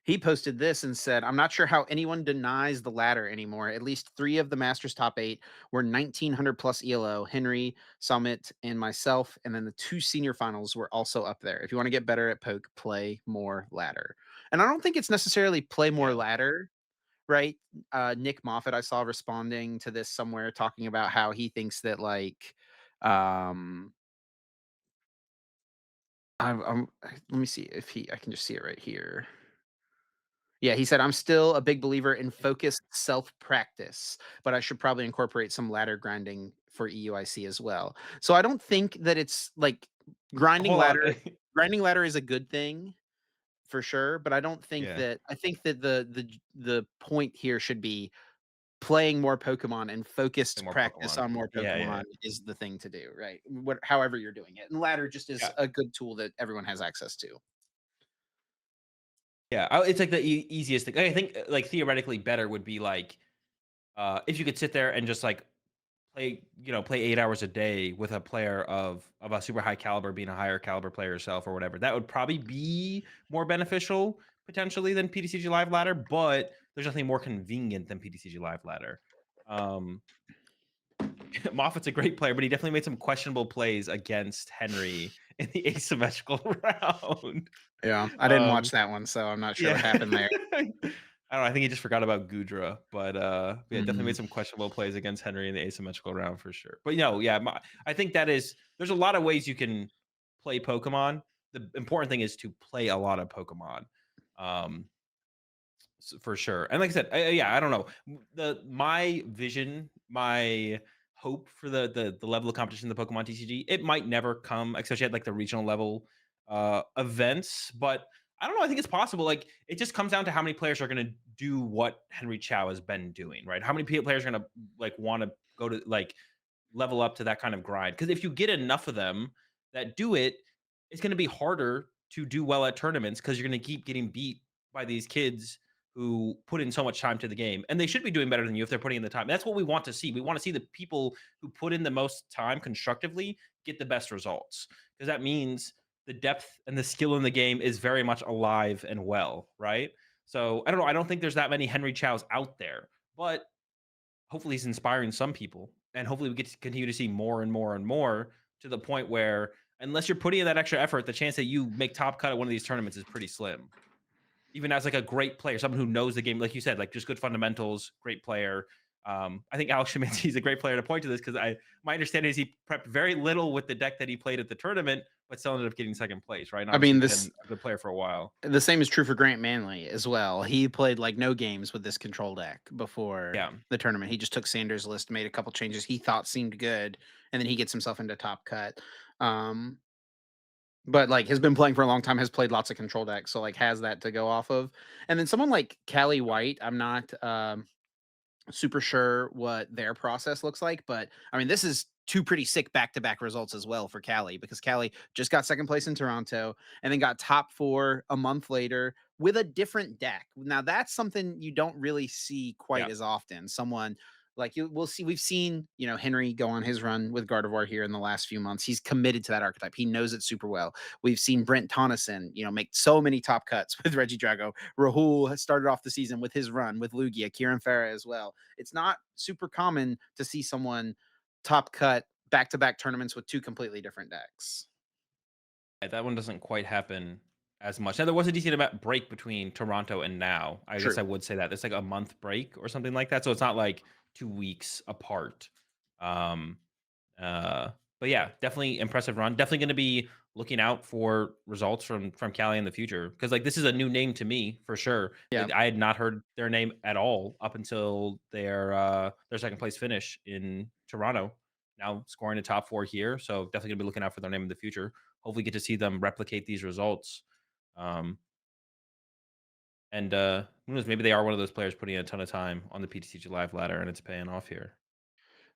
He posted this and said, I'm not sure how anyone denies the ladder anymore. At least 3 of the Masters top 8 were 1900 plus ELO. Henry, Summit, and myself. And then the 2 senior finals were also up there. If you want to get better at poke, play more ladder. And I don't think it's necessarily play more Yeah. ladder, right? Nick Moffat, I saw responding to this somewhere talking about how he thinks that like, um, let me see if I can just see it right here. Yeah, he said, I'm still a big believer in focused self practice, but I should probably incorporate some ladder grinding for EUIC as well. So I don't think that it's like grinding Hold on. ladder, grinding ladder is a good thing for sure, but I don't think Yeah, that, I think that the point here should be playing more Pokemon and play focused more practice Pokemon. on more Yeah, yeah, Pokemon is the thing to do, right? However you're doing it. And ladder just is yeah, a good tool that everyone has access to. yeah. It's like the easiest thing. I think like theoretically better would be like if you could sit there and just like play 8 hours a day with a player of a super high caliber, being a higher caliber player yourself or whatever. That would probably be more beneficial. potentially than PTCG Live Ladder, but there's nothing more convenient than PTCG Live Ladder. Um, Moffat's a great player, but he definitely made some questionable plays against Henry in the asymmetrical round. Yeah, I didn't watch Um, that one, so I'm not sure what yeah. happened there. I don't know. I think he just forgot about Gudra, but yeah, definitely Mhm. made some questionable plays against Henry in the asymmetrical round for sure. But no, yeah, I think that is there's a lot of ways you can play Pokemon. The important thing is to play a lot of Pokemon. Um, for sure. And like I said, yeah, I don't know. The my vision, my hope for the level of competition in the Pokemon TCG, it might never come, especially at like the regional level events. But I don't know. I think it's possible. Like it just comes down to how many players are going to do what Henry Chow has been doing, right? How many players are going to like want to go to like level up to that kind of grind? Because if you get enough of them that do it, it's going to be harder to do well at tournaments because you're going to keep getting beat by these kids who put in so much time to the game, and they should be doing better than you if they're putting in the time. That's what we want to see. We want to see the people who put in the most time constructively get the best results, because that means the depth and the skill in the game is very much alive and well, right? So I don't know. I don't think there's that many Henry Chows out there, but hopefully he's inspiring some people, and hopefully we get to continue to see more and more and more to the point where, unless you're putting in that extra effort, the chance that you make top cut at one of these tournaments is pretty slim, even as like a great player, someone who knows the game, like you said, like just good fundamentals, great player. I think Alex Shaminski is a great player to point to this, because I my understanding is he prepped very little with the deck that he played at the tournament, but still ended up getting second place, right? And I obviously mean, he's this been a good player for a while. the same is true for Grant Manley as well. He played like no games with this control deck before Yeah, the tournament. He just took Sanders' list, made a couple changes he thought seemed good, and then he gets himself into top cut. Um, but like has been playing for a long time, has played lots of control decks, so like has that to go off of. And then someone like Callie White, I'm not super sure what their process looks like, but I mean, this is two pretty sick back-to-back results as well for Callie, because Callie just got second place in Toronto and then got top four a month later with a different deck. Now that's something you don't really see quite yeah. as often. Someone like you, we'll see. We've seen, Henry go on his run with Gardevoir here in the last few months. He's committed to that archetype. He knows it super well. We've seen Brent Tonneson, make so many top cuts with Reggie Drago. Rahul has started off the season with his run with Lugia, Kieran Farah as well. It's not super common to see someone top cut back to back tournaments with two completely different decks. That one doesn't quite happen as much. Now there was a decent amount break between Toronto and now. I guess True. I would say that there's like a month break or something like that. So it's not like 2 weeks apart. Um, Uh, but yeah, definitely impressive run. Definitely going to be looking out for results from Cali in the future, because like this is a new name to me for sure. Yeah. I had not heard their name at all up until their second place finish in Toronto. Now scoring a top four here, so definitely gonna be looking out for their name in the future. Hopefully, get to see them replicate these results. Um, and who knows? Maybe they are one of those players putting a ton of time on the PTCG Live ladder, and it's paying off here.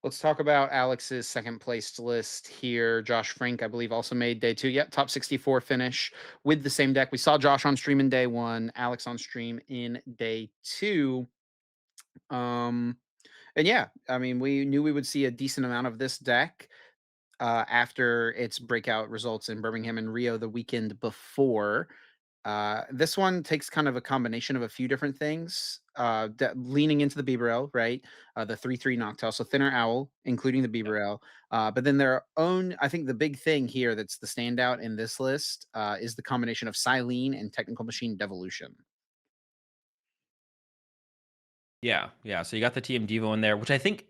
Let's talk about Alex's second place list here. Josh Frank, I believe, also made day two. Yep, top 64 finish with the same deck. We saw Josh on stream in day one, Alex on stream in day two. Um, and yeah, I mean, we knew we would see a decent amount of this deck after its breakout results in Birmingham and Rio the weekend before. This one takes kind of a combination of a few different things, leaning into the Bibarel, right? The 3/3 Noctowl, so Thinner Owl, including the Bibarel. But then their own, I think the big thing here that's the standout in this list is the combination of Silene and Technical Machine Devolution. Yeah, yeah. So you got the TM Devo in there, which I think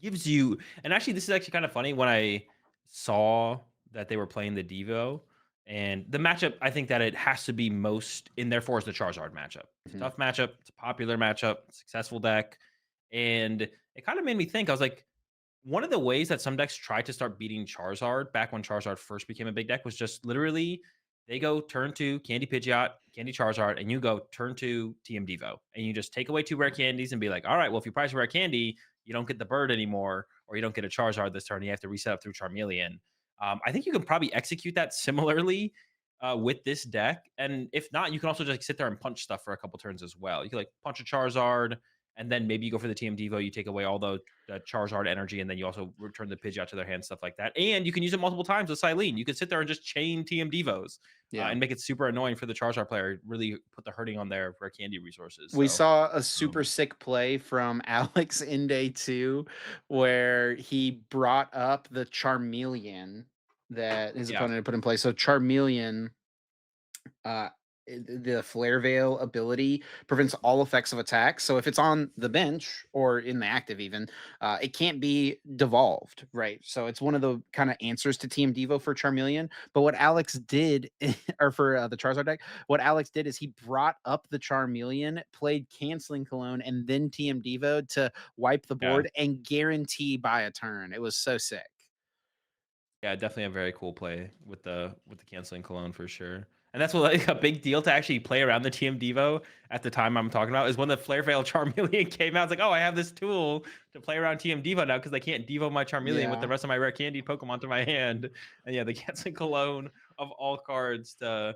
gives you. And actually, this is actually kind of funny when I saw that they were playing the Devo and the matchup. I think that it has to be most in there for is the Charizard matchup. It's a Mhm. tough matchup. It's a popular matchup. Successful deck, and it kind of made me think. I was like, one of the ways that some decks tried to start beating Charizard back when Charizard first became a big deck was just literally they go turn two Candy Pidgeot, Candy Charizard, and you go turn two TM Devo. And you just take away two rare candies and be like, all right, well, if you prize a rare candy, you don't get the bird anymore, or you don't get a Charizard this turn. You have to reset up through Charmeleon. I think you can probably execute that similarly with this deck. And if not, you can also just sit there and punch stuff for a couple turns as well. You can like punch a Charizard and then maybe you go for the TM Devo, you take away all the Charizard energy, and then you also return the Pidgeot to their hand, stuff like that. And you can use it multiple times with Silene. You can sit there and just chain TM Devos Yeah. and make it super annoying for the Charizard player. Really put the hurting on their rare candy resources. We So, saw a super um, sick play from Alex in day 2 where he brought up the Charmeleon that his yeah, opponent had put in place. So Charmeleon, uh, the Flare Veil ability prevents all effects of attack. So if it's on the bench or in the active, even it can't be devolved, right? So it's one of the kind of answers to TM Devo for Charmeleon. But what Alex did, or for the Charizard deck, what Alex did is he brought up the Charmeleon, played Canceling Cologne, and then TM Devo to wipe the yeah. board and guarantee by a turn. It was so sick. Yeah, definitely a very cool play with the canceling cologne for sure. And that's what like a big deal to actually play around the TM Devo at the time I'm talking about is when the Flare Veil Charmeleon came out. It's like, oh, I have this tool to play around TM Devo now because I can't Devo my Charmeleon with the Yeah. rest of my rare candy Pokemon to my hand. And yeah, the canceling cologne of all cards to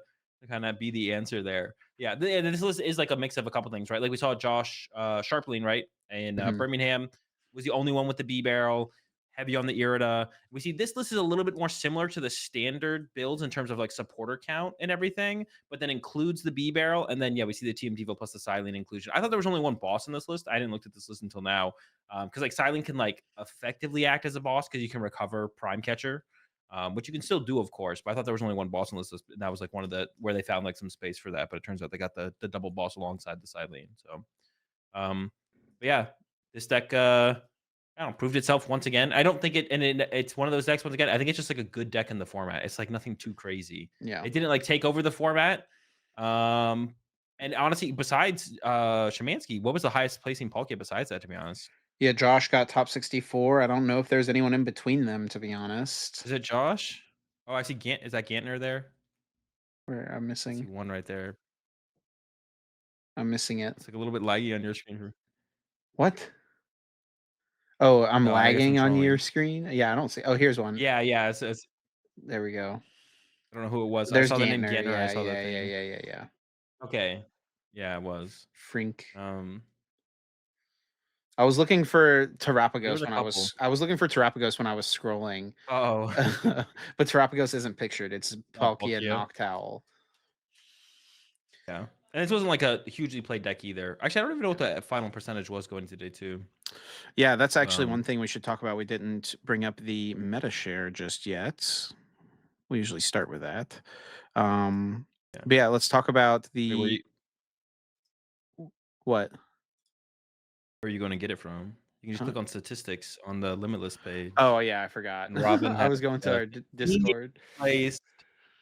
kind of be the answer there. Yeah, and this list is like a mix of a couple things, right? Like we saw Josh Sharpling, right? And Mhm. Birmingham was the only one with the B barrel, heavy on the Irida. We see this list is a little bit more similar to the standard builds in terms of like supporter count and everything, but then includes the B barrel. And then, yeah, we see the TM Devo plus the Silene inclusion. I thought there was only one boss in this list. I didn't look at this list until now. Because like Silene can like effectively act as a boss because you can recover Prime Catcher, which you can still do, of course. But I thought there was only one boss in this list. And that was like one of the where they found like some space for that. But it turns out they got the double boss alongside the Silene. So, but yeah, this deck I don't know, proved itself once again. I don't think it's one of those decks once again. I think it's just like a good deck in the format. It's like nothing too crazy. Yeah. It didn't like take over the format. Um, and honestly, besides Shemansky, what was the highest placing Palkia besides that? To be honest, Yeah, Josh got top 64. I don't know if there's anyone in between them, to be honest. is it Josh? Oh, I see. Is that Gantner there? Where I see one right there. I'm missing it. It's like a little bit laggy on your screen. What? Oh, I'm No, I guess I'm lagging on your trolling. screen? Yeah, I don't see. Oh, here's one. Yeah, yeah. There we go. I don't know who it was. I There's saw the name Gantner. Gantner. I Yeah, saw that yeah, yeah, thing. yeah, yeah, yeah. Okay. Yeah, it was. Frink. Um, I was looking for there was Terapagos a when couple. I was looking for Terapagos when I was scrolling. Oh, But Terapagos isn't pictured. It's not Palkia Palkia. Noctowl. Yeah, and this wasn't like a hugely played deck either. Actually, I don't even know what the final percentage was going into day two. Yeah, that's actually Um, one thing we should talk about. We didn't bring up the meta share just yet. We usually start with that. yeah. But yeah, let's talk about Wait, the what? where are you going to get it from? You can just Huh? click on statistics on the Limitless page, Oh yeah, I forgot. and Robin I has was going to our conveniently Discord. placed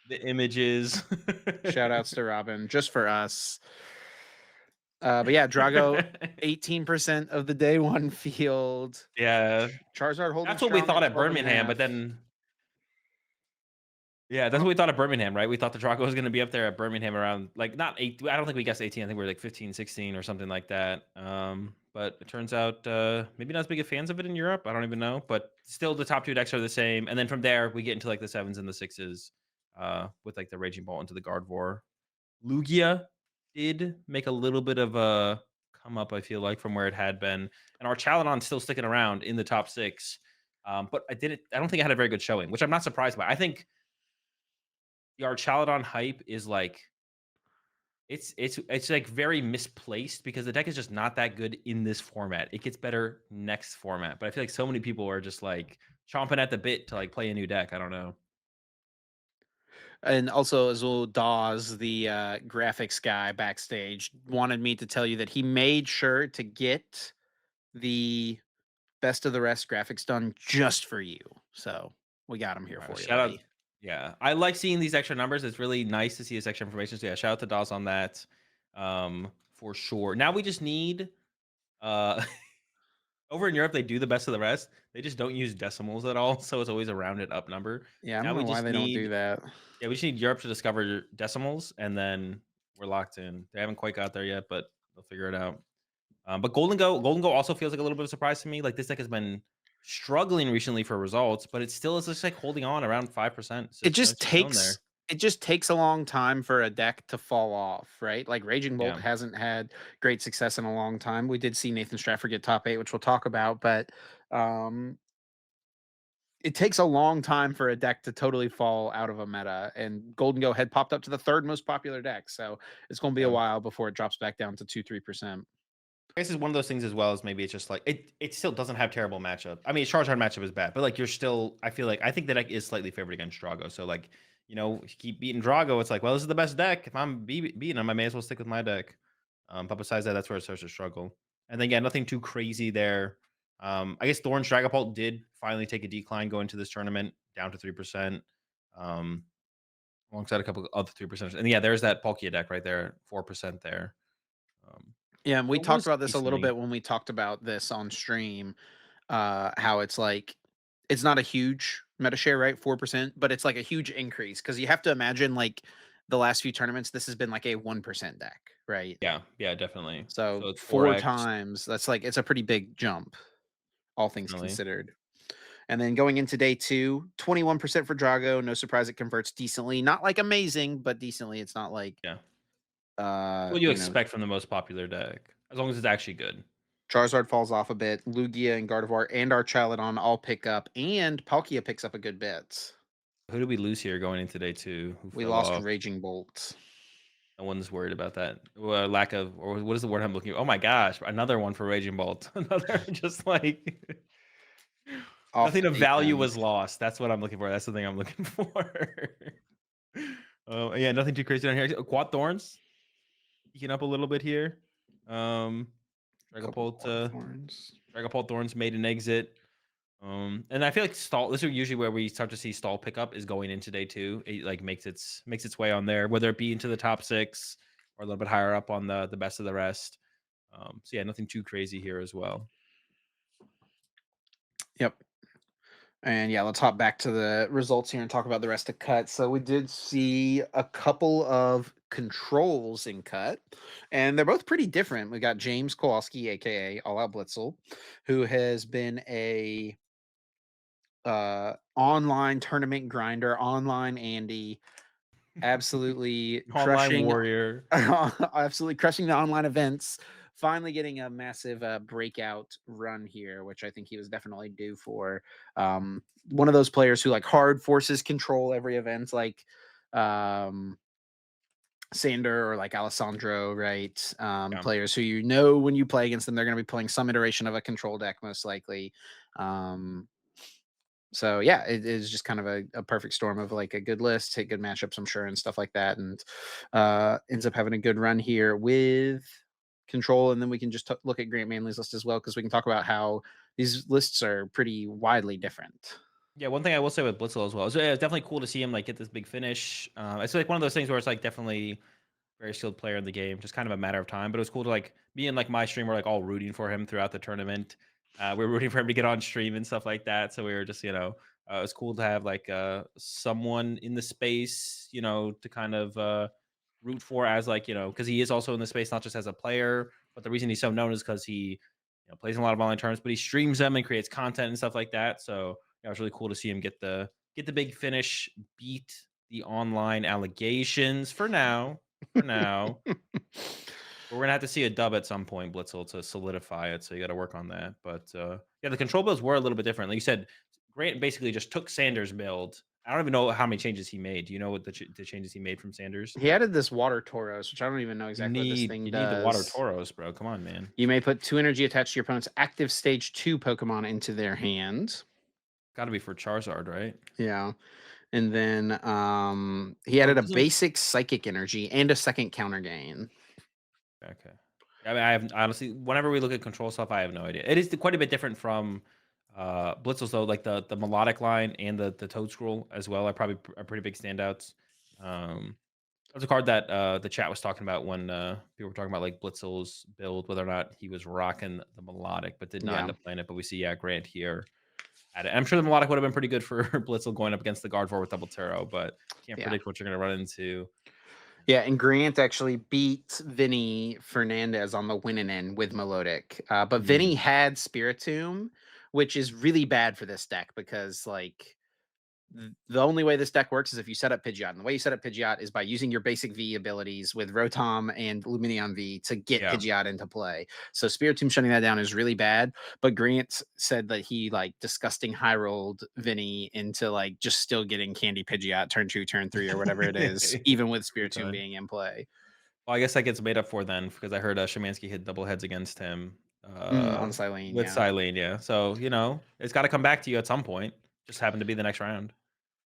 the images. Shout outs to Robin, just for us. But yeah, Drago, 18% of the day one field. Yeah, Charizard holding that's what we strong thought at at 12 and a Birmingham, half. but then yeah, that's what we thought at Birmingham, right? We thought the Draco was going to be up there at Birmingham around like not 8. I don't think we guessed 18. I think we were like 15, 16 or something like that. But it turns out maybe not as big of fans of it in Europe. I don't even know, but still the top two decks are the same. And then from there we get into like the sevens and the sixes with like the Raging Bolt into the Gardevoir. Lugia did make a little bit of a come up, I feel like, from where it had been. And our Chaladon's still sticking around in the top six. But I don't think it had a very good showing, which I'm not surprised by. I think the Archaladon hype is like it's like very misplaced because the deck is just not that good in this format. It gets better next format, but I feel like so many people are just like chomping at the bit to like play a new deck. I don't know. And also, Azul Dawes, the graphics guy backstage, wanted me to tell you that he made sure to get the best of the rest graphics done just for you. So we got him here for you, Shout out, buddy. yeah. I like seeing these extra numbers. It's really nice to see this extra information. So yeah, shout out to Dawes on that, for sure. Now we just need uh over in Europe, they do the best of the rest. They just don't use decimals at all, so it's always a rounded up number. Yeah, I don't Now we know why just they don't do need that. yeah, we just need Europe to discover decimals, and then we're locked in. They haven't quite got there yet, but they'll figure it out. But Golden Go also feels like a little bit of a surprise to me. Like this deck has been struggling recently for results, but it still is just like holding on around 5%. It It's just just chilling takes there. it just takes a long time for a deck to fall off, right? Like Raging Bolt Yeah. hasn't had great success in a long time. We did see Nathan Stratford get top 8, which we'll talk about, but um it takes a long time for a deck to totally fall out of a meta, and Golden Go had popped up to the 3rd most popular deck, so it's gonna be a Yeah. while before it drops back down to 2-3%. I guess it's one of those things as well as maybe it's just like it still doesn't have terrible matchup. I mean, Charizard matchup is bad, but like you're still I feel like I think the deck is slightly favored against Drago. So like, if you keep beating Drago, it's like, well, this is the best deck. If I'm beating him, I may as well stick with my deck. But besides that, that's where it starts to struggle. And then yeah, nothing too crazy there. I guess Thorn's Dragapult did finally take a decline going into this tournament down to 3%. Um, alongside a couple of other 3%. And yeah, there's that Palkia deck right there, 4% there. Um, Yeah, and we it talked was about this a little decently. bit when we talked about this on stream, how it's like it's not a huge meta share, right? 4%, but it's like a huge increase because you have to imagine like the last few tournaments, this has been like a 1% deck, right? Yeah, yeah, definitely. So So it's 4 4x, times, that's like it's a pretty big jump, all things definitely. considered. And then going into day 2, 21% for Drago. No surprise it converts decently. Not like amazing, but decently. It's not like Yeah. What you you know, expect from the most popular deck, as long as it's actually good. Charizard falls off a bit. Lugia and Gardevoir and Archaludon all pick up, and Palkia picks up a good bit. Who did we lose here going into day 2? Who We fell lost off? Raging Bolt No one's worried about that. Well, lack of or what is the word I'm looking Oh my gosh, another one for Raging Bolt. Another just like off nothing the of deep value end. was lost. That's what I'm looking for. That's the thing I'm looking for. Yeah, nothing too crazy down here. Quad Thorns picking up a little bit here. Um, A couple Dragapult, water thorns. Dragapult Thorns made an exit. And I feel like stall. This is usually where we start to see stall pickup is going into day 2. It like makes its way on there, whether it be into the top 6 or a little bit higher up on the best of the rest. So yeah, nothing too crazy here as well. Yep. And yeah, let's hop back to the results here and talk about the rest of cut. So we did see a couple of controls in cut, and they're both pretty different. We got James Kowalski, aka All Out Blitzel, who has been a online tournament grinder, online Andy, absolutely Online crushing warrior. absolutely crushing the online events, finally getting a massive breakout run here, which I think he was definitely due for. One of those players who like hard forces control every event, like um Sander or like Alessandro, right? Yeah. Players who you know when you play against them, they're going to be playing some iteration of a control deck, most likely. Um, so yeah, it is just kind of a perfect storm of like a good list, hit good matchups, I'm sure, and stuff like that, and ends up having a good run here with control. And then we can just look at Grant Manley's list as well because we can talk about how these lists are pretty widely different. Yeah, one thing I will say with Blitzel as well is yeah, it's definitely cool to see him like get this big finish. It's like one of those things where it's like definitely very skilled player in the game, just kind of a matter of time. But it was cool to like me and like my stream were like all rooting for him throughout the tournament. We were rooting for him to get on stream and stuff like that. So we were just, it was cool to have like someone in the space, to kind of root for as like, because he is also in the space, not just as a player, but the reason he's so known is because he plays in a lot of online tournaments, but he streams them and creates content and stuff like that. So yeah, it was really cool to see him get the big finish, beat the online allegations for now. For now, but we're gonna have to see a dub at some point, Blitzel, to solidify it. So you got to work on that. But yeah, the control builds were a little bit different. Like you said, Grant basically just took Sanders' build. I don't even know how many changes he made. Do you know what the changes he made from Sanders? He added this water Tauros, which I don't even know You exactly what this need thing you need the water does. Tauros, bro. Come on, man. You may put 2 energy attached to your opponent's active stage 2 Pokemon into their hand. Got to be for Charizard, right? Yeah. And then he Oh, added a doesn't basic psychic energy and a second counter gain. okay. I mean, I have honestly, whenever we look at control stuff, I have no idea. It is quite a bit different from Blitzels though, like the melodic line and the Toad Scroll as well are probably are pretty big standouts. That's a card that the chat was talking about when people were talking about like Blitzel's build, whether or not he was rocking the melodic, but did not end Yeah. up playing it. But we see, yeah, Grant here at it. And I'm sure the melodic would have been pretty good for Blitzel going up against the guard four with double tarot, but can't Yeah. predict what you're going to run into. Yeah, and Grant actually beat Vinny Fernandez on the winning end with Melodic. But Mm, Vinny had Spiritomb, which is really bad for this deck because like the only way this deck works is if you set up Pidgeot. And the way you set up Pidgeot is by using your basic V abilities with Rotom and Lumineon V to get Yeah. Pidgeot into play. So Spiritomb shutting that down is really bad. But Grant said that he like disgusting high rolled Vinny into like just still getting Candy Pidgeot turn two, turn three, or whatever it is, even with Good Spiritomb time. being in play. Well, I guess that gets made up for then because I heard, Szymanski hit double heads against him, On Silene, with yeah. Silene, yeah. So, it's gotta come back to you at some point. Just happened to be the next round.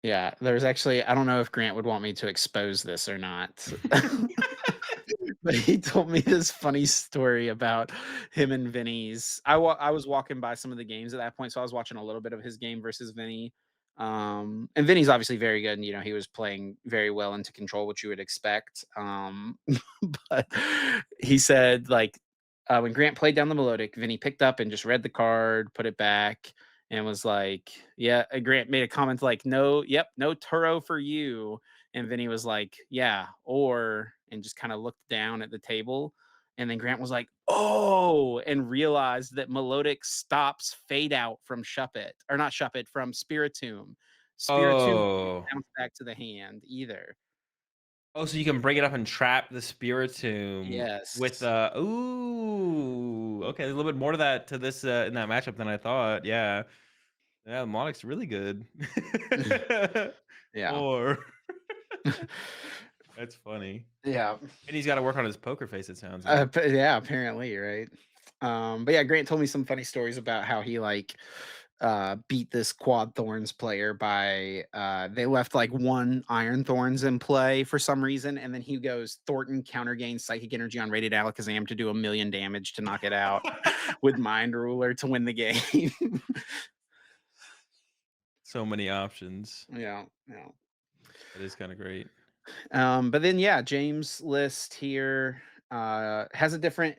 Yeah, there's actually I don't know if Grant would want me to expose this or not. But he told me this funny story about him and Vinny's. I was walking by some of the games at that point, so I was watching a little bit of his game versus Vinny. And Vinny's obviously very good, and he was playing very well into control, which you would expect. But he said like when Grant played down the melodic, Vinny picked up and just read the card, put it back, and was like, "Yeah." Grant made a comment like, "No, yep, no Turo for you." And Vinny was like, "Yeah, or," and just kind of looked down at the table. And then Grant was like, "Oh," and realized that Melodic stops fade out from Shuppet, or not Shuppet, from Spiritomb. Spiritomb can't Oh. bounce back to the hand either. Oh, so you can bring it up and trap the Spiritomb with, Yes. ooh, okay, there's a little bit more to that to this, in that matchup than I thought, yeah. Yeah, Monarch's really good. Yeah. Or that's funny. Yeah. And he's gotta work on his poker face, it sounds like. Yeah, apparently, right? But yeah, Grant told me some funny stories about how he like beat this quad thorns player by they left like one iron thorns in play for some reason, and then he goes Thornton counter gain psychic energy on rated Alakazam to do 1,000,000 damage to knock it out with mind ruler to win the game. So many options. Yeah, yeah. That is kinda great. But then yeah, James list here has a different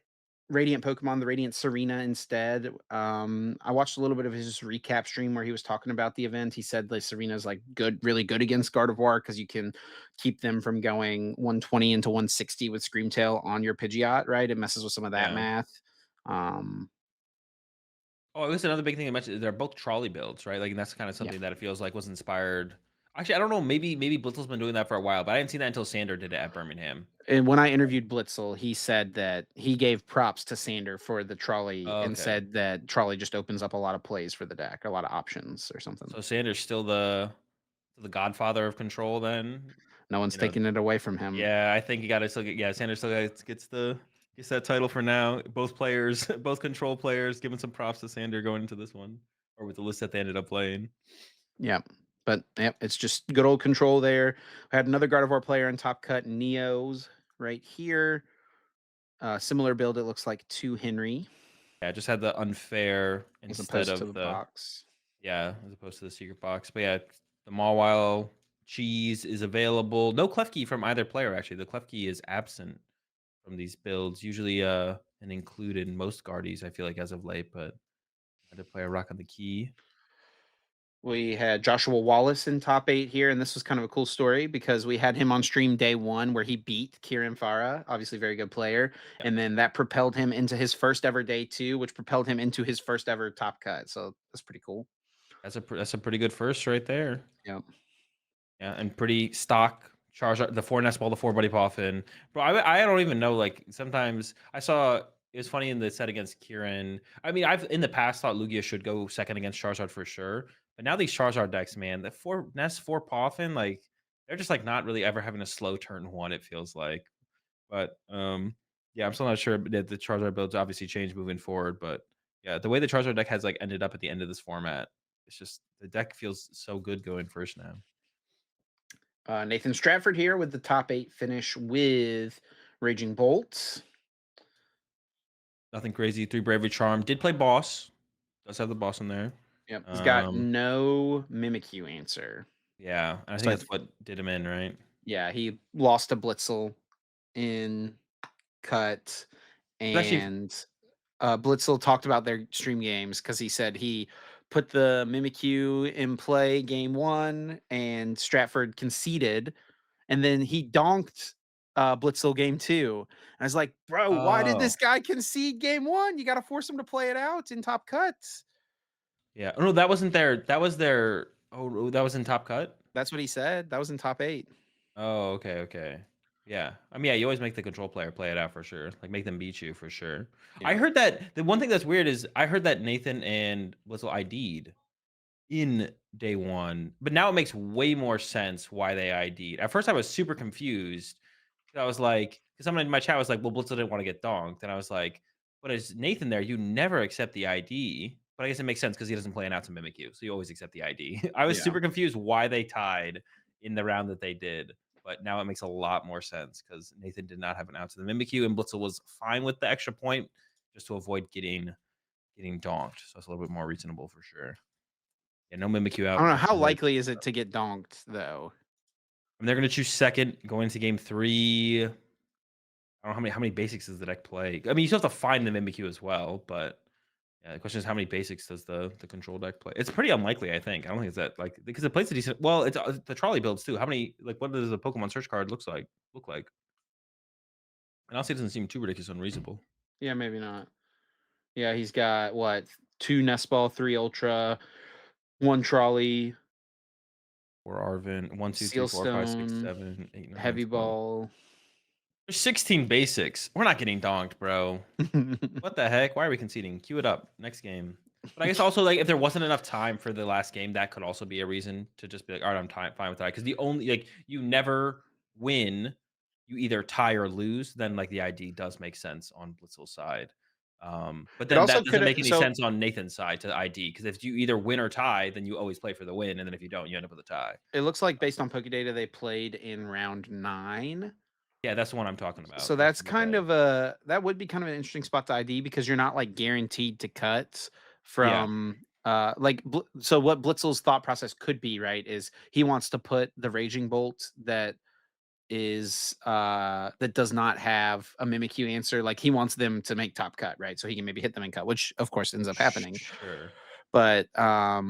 Radiant Pokemon, the Radiant Serena instead. I watched a little bit of his recap stream where he was talking about the event. He said the Serena's like good, really good against Gardevoir because you can keep them from going 120 into 160 with Screamtail on your Pidgeot, right? It messes with some of that Yeah. math. Um, Oh, I guess another big thing I mentioned is they're both trolley builds, right? Like, and that's kinda yeah. something that it feels like was inspired. Actually, I don't know, maybe Blitzel's been doing that for a while, but I didn't see that until Sander did it at Birmingham. And when I interviewed Blitzel, he said that he gave props to Sander for the trolley and Okay. said that trolley just opens up a lot of plays for the deck, a lot of options or something. So Sanders still the godfather of control then? No one's You know taking it away from him. Yeah, I think you gotta still get, yeah, Sanders still gets that title for now. Both players, both control players, giving some props to Sander going into this one, or with the list that they ended up playing. Yeah. But yep, it's just good old control there. We had another Gardevoir player in top cut, Neos right here. Similar build, it looks like to Henry Yeah, just had the unfair as instead opposed to of the the, box. yeah, as opposed to the secret box. But yeah, the Mawile cheese is available. No Klefki from either player actually. The Klefki is absent from these builds. Usually and included in most Guardies, I feel like as of late, but I had to play a rock on the key. We had Joshua Wallace in top eight here, and this was kind of a cool story because we had him on stream day one where he beat Kieran Farah, obviously very good player, Yeah. and then that propelled him into his first ever day two, which propelled him into his first ever top cut. So that's pretty cool. That's a pretty good first right there. Yeah. Yeah, and pretty stock Charizard, the 4 Nest Ball, the 4 Buddy Poffin. Bro, I don't even know, like, sometimes I saw it was funny in the set against Kieran. I mean, I've in the past thought Lugia should go second against Charizard for sure, but now these Charizard decks, man, the 4 Nest, 4 Poffin, like, they're just, like, not really ever having a slow turn 1, it feels like. But, yeah, I'm still not sure that the Charizard builds obviously change moving forward, but, yeah, the way the Charizard deck has, like, ended up at the end of this format, it's just the deck feels so good going first now. Nathan Stratford here with the top eight finish with Raging Bolt. Nothing crazy. 3 Bravery Charm. Did play boss. Does have the boss in there. Yep. He's got Um, no Mimikyu answer. yeah, and I think So that's what did him in, right? yeah, he lost to Blitzel in cut, It's actually and Blitzel talked about their stream games because he said he put the Mimikyu in play game one, and Stratford conceded, and then he donked Blitzel game two. And I was like, bro, why did oh, this guy concede game one? You got to force him to play it out in top cuts. yeah. Oh, no, that wasn't their Oh, that was in Top Cut? That's what he said. That was in top 8. Oh, okay, okay. Yeah. I mean, yeah, you always make the control player play it out for sure. Like, make them beat you for sure. I Yeah. heard that the one thing that's weird is I heard that Nathan and Whistle ID'd in day 1, but now it makes way more sense why they ID'd. At first, I was super confused. I was like, because someone in my chat was like, "Well, Blitzel didn't want to get donked," and I was like, "But as Nathan there, you never accept the ID." But I guess it makes sense because he doesn't play an out to mimic you, so you always accept the ID. I was Yeah. super confused why they tied in the round that they did, but now it makes a lot more sense because Nathan did not have an out to the mimic you, and Blitzel was fine with the extra point just to avoid getting donked. So it's a little bit more reasonable for sure. Yeah, no mimic you I don't out. know, how Avoid. likely is it to get donked, though? And they're going to choose second going into game 3. I don't know how many basics does the deck play. I mean, you still have to find the Mimikyu as well, but yeah, the question is how many basics does the control deck play? It's pretty unlikely, I think. I don't think it's that like because it plays a decent. Well, it's the trolley builds too. How many like what does the Pokemon search card look like? And honestly, it doesn't seem too ridiculous unreasonable. Yeah, maybe not. Yeah, he's got what? 2 Nest Ball, 3 Ultra, 1 Trolley, Or Arvin, 1, 2, 3, 4, 5, 6, Sealstone, 7, 8, 9, Heavy 12. Ball. There's 16 basics. We're not getting donked, bro. What the heck? Why are we conceding? Queue it up. Next game. But I guess also like if there wasn't enough time for the last game, that could also be a reason to just be like, all right, fine with that. Because the only like you never win, you either tie or lose. Then like the ID does make sense on Blitzel's side. But It then also that doesn't could make any so sense on Nathan's side to ID because if you either win or tie, then you always play for the win, and then if you don't, you end up with a tie. it looks like based on Pokédata, they played in round 9. Yeah, that's the one I'm talking So about. That's that's the bad. kind of a that would be kind of an interesting spot to ID because you're not like guaranteed to cut Yeah, from so what Blitzel's thought process could be, right, is he wants to put the Raging Bolt that does not have a Mimikyu answer. Like he wants them to make top cut, right? So he can maybe hit them in cut, which of course ends up happening. sure. But Uh,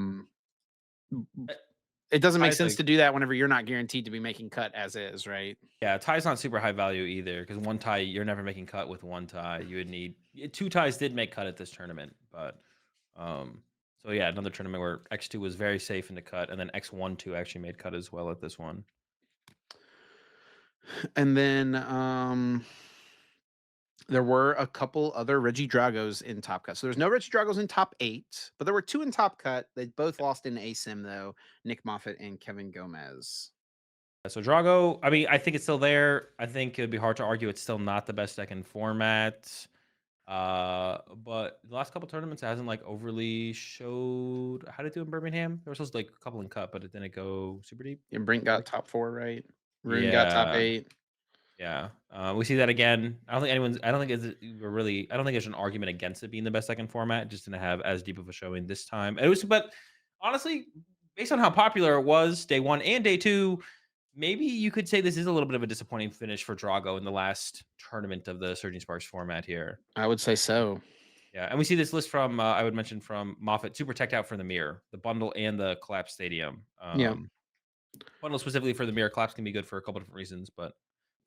it doesn't make Ties sense like to do that whenever you're not guaranteed to be making cut as is, right? Yeah, tie's not super high value either because one tie you're never making cut with one tie. You would need two ties did make cut at this tournament, but um, so yeah, another tournament where X2 was very safe in the cut, and then X1 2 actually made cut as well at this one. And then there were a couple other Regidragos in top cut. So there's no Regidragos in top 8, but there were 2 in top cut. They both lost in ASIM though, Nick Moffat and Kevin Gomez. So Drago, I mean, I think it's still there. I think it would be hard to argue it's still not the best deck in format. But the last couple tournaments it hasn't like overly showed how to do in Birmingham. There was supposed to like a couple in cut, but it didn't go super deep. And Brink got top 4, right? Rune got top Yeah. 8. Yeah, we see that again. I don't think anyone's. I don't think we're really. I don't think there's an argument against it being the best second format. It just didn't have as deep of a showing this time. It was, but honestly, based on how popular it was day 1 and day 2, maybe you could say this is a little bit of a disappointing finish for Drago in the last tournament of the Surging Sparks format here. I would say so. Yeah, and we see this list from I would mention from Moffat Super Tech out for the mirror, the bundle, and the collapse stadium. Yeah. Bundle specifically for the mirror collapse can be good for a couple different reasons, but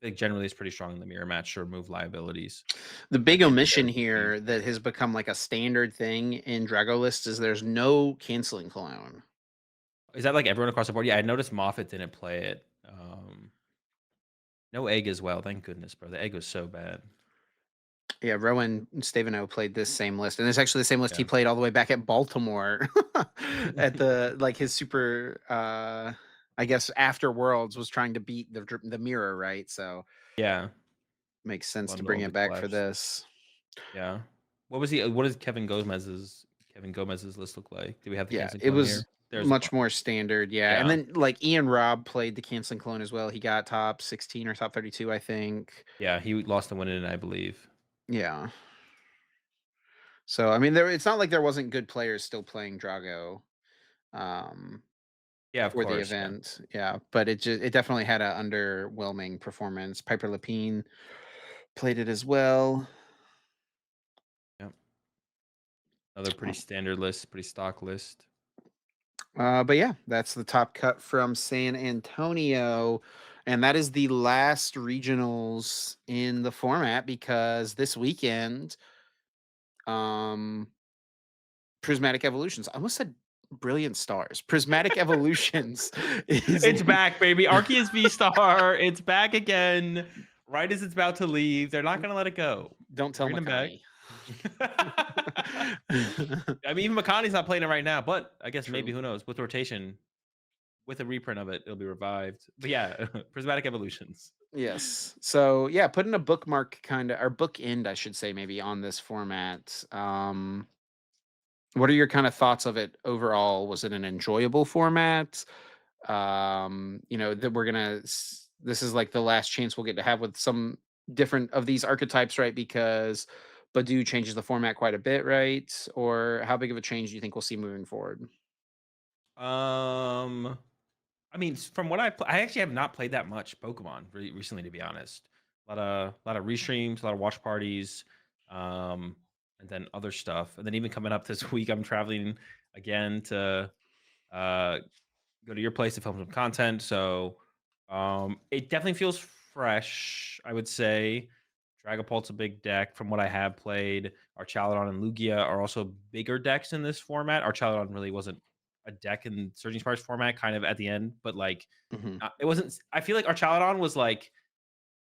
I think generally it's pretty strong in the mirror match to remove liabilities The like big omission anti-guarantee. here that has become like a standard thing in Drago lists is there's no canceling clone. Is that like everyone across the board? Yeah, I noticed Moffat didn't play it. No egg as well. Thank goodness, bro. The egg was so bad. Yeah, Rowan Stavino played this same list, and it's actually the same list he Yeah. played all the way back at Baltimore at the like his super. I guess after Worlds was trying to beat the mirror, right? So Yeah. makes sense to bring Bundle the it back for collapse. this. Yeah. What was he? What does Kevin Gomez's list look like? Do we have the Yeah, canceling it clone was here? There's much one. more standard. Yeah, and Yeah. then like Ian Robb played the canceling clone as well. He got top 16 or top 32, I think. Yeah. He lost the win in it, I believe. Yeah. So I mean, it's not like there wasn't good players still playing Drago. Um, Yeah, of for the course. Yeah. event, yeah, but it definitely had a underwhelming performance. Piper Lapine played it as well. Yeah. Another pretty standard list, pretty stock list. But yeah, that's the top cut from San Antonio, and that is the last regionals in the format because this weekend, um, Prismatic Evolutions. I almost said Brilliant stars. Prismatic evolutions is It's back, baby. Arceus V-Star. It's back again. Right as it's about to leave. They're not gonna let it go. don't They're tell bringing him back. Makani. I mean, even Makani's not playing it right now, but I guess maybe True. who knows? With rotation, with a reprint of it, it'll be revived. But yeah, prismatic evolutions. Yes. So yeah, putting a bookmark kind of or bookend, I should say, maybe on this format. What are your kind of thoughts of it overall? Was it an enjoyable format? That we're gonna this is like the last chance we'll get to have with some different of these archetypes, right? Because Badu changes the format quite a bit, right? Or how big of a change do you think we'll see moving forward? Um, I mean, from what I actually have not played that much Pokemon recently, to be honest. A lot of restreams, a lot of watch parties, um, and then other stuff. And then even coming up this week, I'm traveling again to uh, go to your place to film some content. So it definitely feels fresh, I would say. Dragapult's a big deck from what I have played. Archaludon and Lugia are also bigger decks in this format. Archaludon really wasn't a deck in Surging Sparks format, kind of at the end, but like Hmm. it wasn't. I feel like Archaludon was like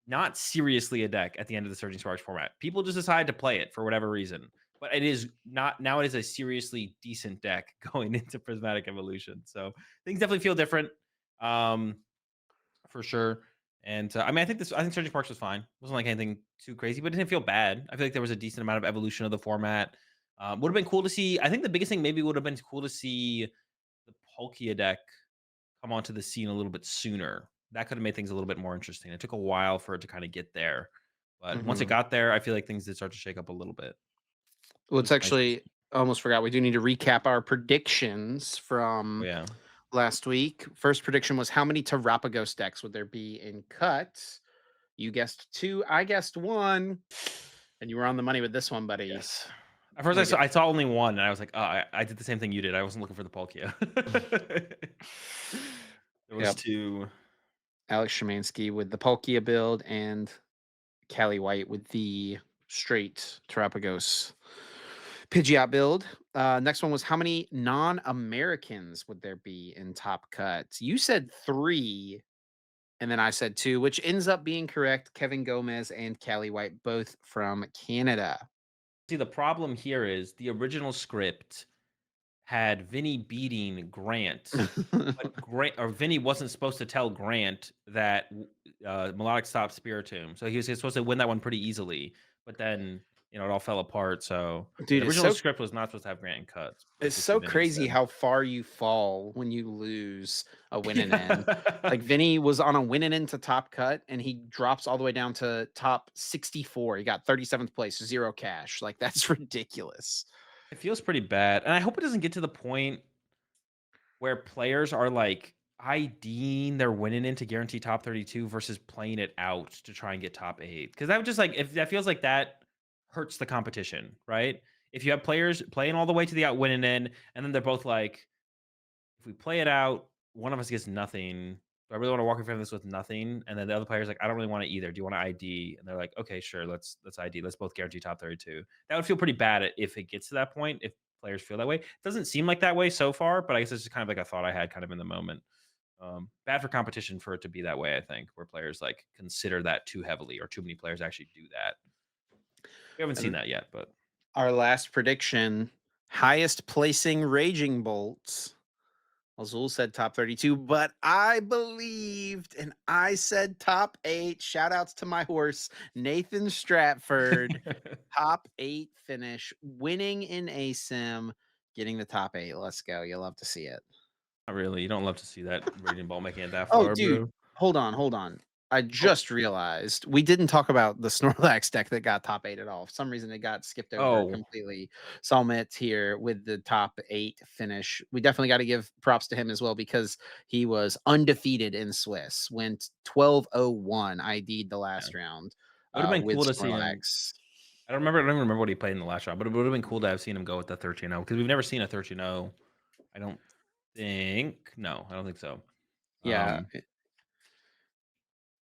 not seriously a deck at the end of the Surging Sparks format. People just decided to play it for whatever reason, but it is not now. It is a seriously decent deck going into Prismatic Evolution. So things definitely feel different, um, for sure. And I mean, I think Surging Sparks was fine. It wasn't like anything too crazy, but it didn't feel bad. I feel like there was a decent amount of evolution of the format. Would have been cool to see. I think the biggest thing maybe would have been cool to see the Palkia deck come onto the scene a little bit sooner. That could have made things a little bit more interesting. It took a while for it to kind of get there, but once it Hmm. got there, I feel like things did start to shake up a little bit. Well, It it's was nice to actually see. almost forgot. We do need to recap our predictions Oh from yeah. last week. First prediction was how many Terapagos decks would there be in cut? You guessed two, I guessed one, and you were on the money with this one, buddy. Yes. At first, We get I saw only one, and I was like, "Oh, I did the same thing you did. I wasn't looking for the Palkia." There was yep. 2. Alex Szymanski with the Palkia build and Callie White with the straight Terapagos Pidgeot build. Next one was how many non-Americans would there be in Top Cut? You said three, and then I said two, which ends up being correct. Kevin Gomez and Callie White, both from Canada. See, the problem here is the original script had Vinny beating Grant, but Grant or Vinny wasn't supposed to tell Grant that Melodic stopped Spiritomb, so he was supposed to win that one pretty easily. But then it all fell apart. So yeah, Dude, the original script was not supposed to have Grant in cuts. It was it's supposed to be so Vinny crazy instead. how far you fall when you lose a win and end. Yeah. Like Vinny was on a win and into top cut and he drops all the way down to top 64. He got 37th place, zero cash. Like that's ridiculous. It feels pretty bad, and I hope it doesn't get to the point where players are like IDing their winning into guarantee top 32 versus playing it out to try and get top 8. Because that would just like if that feels like that hurts the competition, right? If you have players playing all the way to the out winning in, and then they're both like, if we play it out, one of us gets nothing. Do I really want to walk in front of this with nothing? And then the other player's like, I don't really want it either. Do you want to ID? And they're like, okay, sure, let's ID. Let's both guarantee top 32. That would feel pretty bad if it gets to that point, if players feel that way. It doesn't seem like that way so far, but I guess it's just kind of like a thought I had kind of in the moment. Bad for competition for it to be that way, I think, where players like consider that too heavily or too many players actually do that. We haven't seen And that yet, but our last prediction, highest placing Raging Bolts. Azul said top 32, but I believed and I said top 8. Shout outs to my horse, Nathan Stratford. Top 8 finish, winning in a sim, getting the top 8. Let's go. You'll love to see it. not really. You don't love to see that Raging Ball making it that Oh, far, dude, bro. hold on, hold on. I Oh, just realized we didn't talk about the Snorlax deck that got top 8 at all. For some reason, it got skipped over oh, completely. Salmet here with the top 8 finish. We definitely got to give props to him as well because he was undefeated in Swiss, went 12-0-1, ID'd the yeah. last round It would have been with cool to see him. Snorlax. I don't even remember what he played in the last round, but it would have been cool to have seen him go with the 13-0 because we've never seen a 13-0. I don't think. No, I don't think so. Yeah, Um,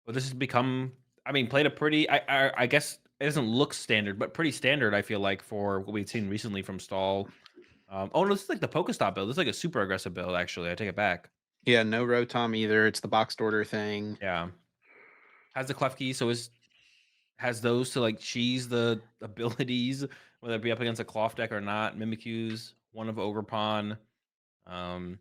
but this has become. I mean, played a pretty. I guess it doesn't look standard, but pretty standard. I feel like for what we've seen recently from Stall. Oh, no, this is like the Pokestop build. This is like a super aggressive build, actually. I take it back. Yeah, no Rotom either. It's the boxed order thing. Yeah. Has the Klefki, so has those to like cheese the abilities, whether it be up against a cloth deck or not. Mimikyu's one of Ogerpon. Um,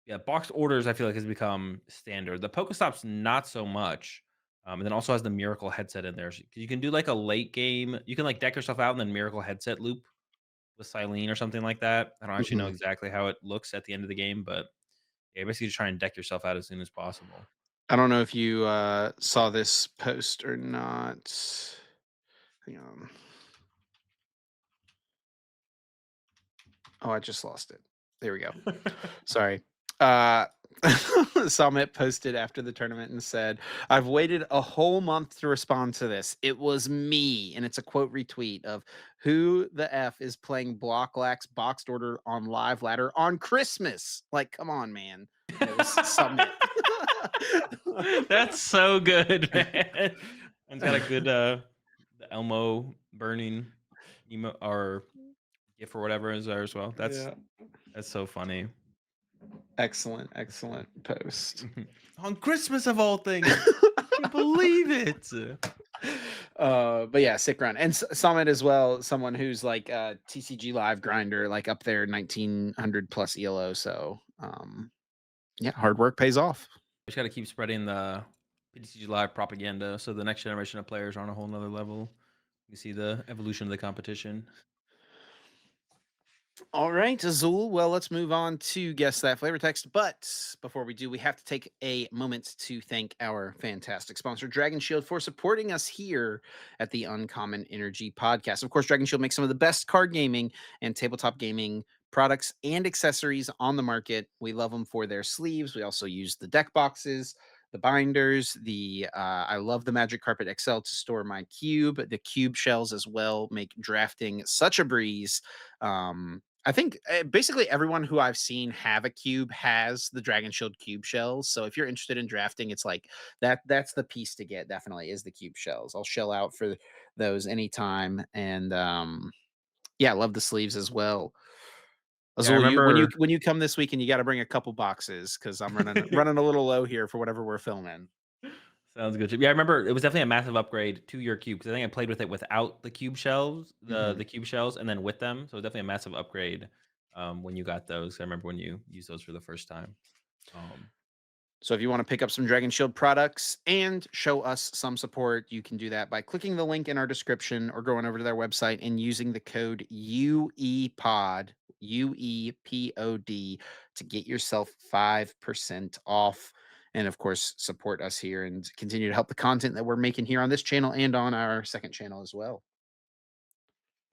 yeah, boxed orders I feel like has become standard. The Pokestop's not so much. And then also has the Miracle headset in there. So you can do like a late game. You can like deck yourself out and then Miracle headset loop with Silene or something like that. I don't actually know Mhm. exactly how it looks at the end of the game, but yeah, basically just try and deck yourself out as soon as possible. I don't know if you saw this post or not. Hang on. Oh, I just lost it. There we go. Sorry. Uh, Summit posted after the tournament and said, I've waited a whole month to respond to this. It was me. And it's a quote retweet of who the F is playing Block Lax boxed order on live ladder on Christmas. Like, come on, man. And it was Summit. That's so good, man. And it's got a good the Elmo burning emo or gif or whatever is there as well. Yeah. That's so funny. Excellent, excellent post. On Christmas of all things. Can you believe it? But yeah, sick run. And Summit as well, someone who's like a TCG live grinder, like up there 1900 plus ELO. So yeah, hard work pays off. Just got to keep spreading the PTCG Live propaganda so the next generation of players are on a whole nother level. You see the evolution of the competition. All right, Azul. Well, let's move on to guess that flavor text. But before we do, we have to take a moment to thank our fantastic sponsor, Dragon Shield, for supporting us here at the Uncommon Energy Podcast. Of course, Dragon Shield makes some of the best card gaming and tabletop gaming products and accessories on the market. We love them for their sleeves. We also use the deck boxes, the binders, the I love the Magic Carpet XL to store my cube. The cube shells as well make drafting such a breeze. I think basically everyone who I've seen have a cube has the Dragon Shield cube shells. So if you're interested in drafting, it's like that's the piece to get, definitely, is the cube shells. I'll shell out for those anytime. And yeah, I love the sleeves as well. Yeah, I Azul, you remember. when you come this weekend, you got to bring a couple boxes because I'm running a little low here for whatever we're filming. Sounds good. Yeah, I remember it was definitely a massive upgrade to your cube because I think I played with it without the cube shells, Mhm. the cube shells, and then with them. So definitely a massive upgrade when you got those. I remember when you used those for the first time. Um, So if you want to pick up some Dragon Shield products and show us some support, you can do that by clicking the link in our description or going over to their website and using the code UEPOD, UEPOD, to get yourself 5% off. And of course, support us here and continue to help the content that we're making here on this channel and on our second channel as well.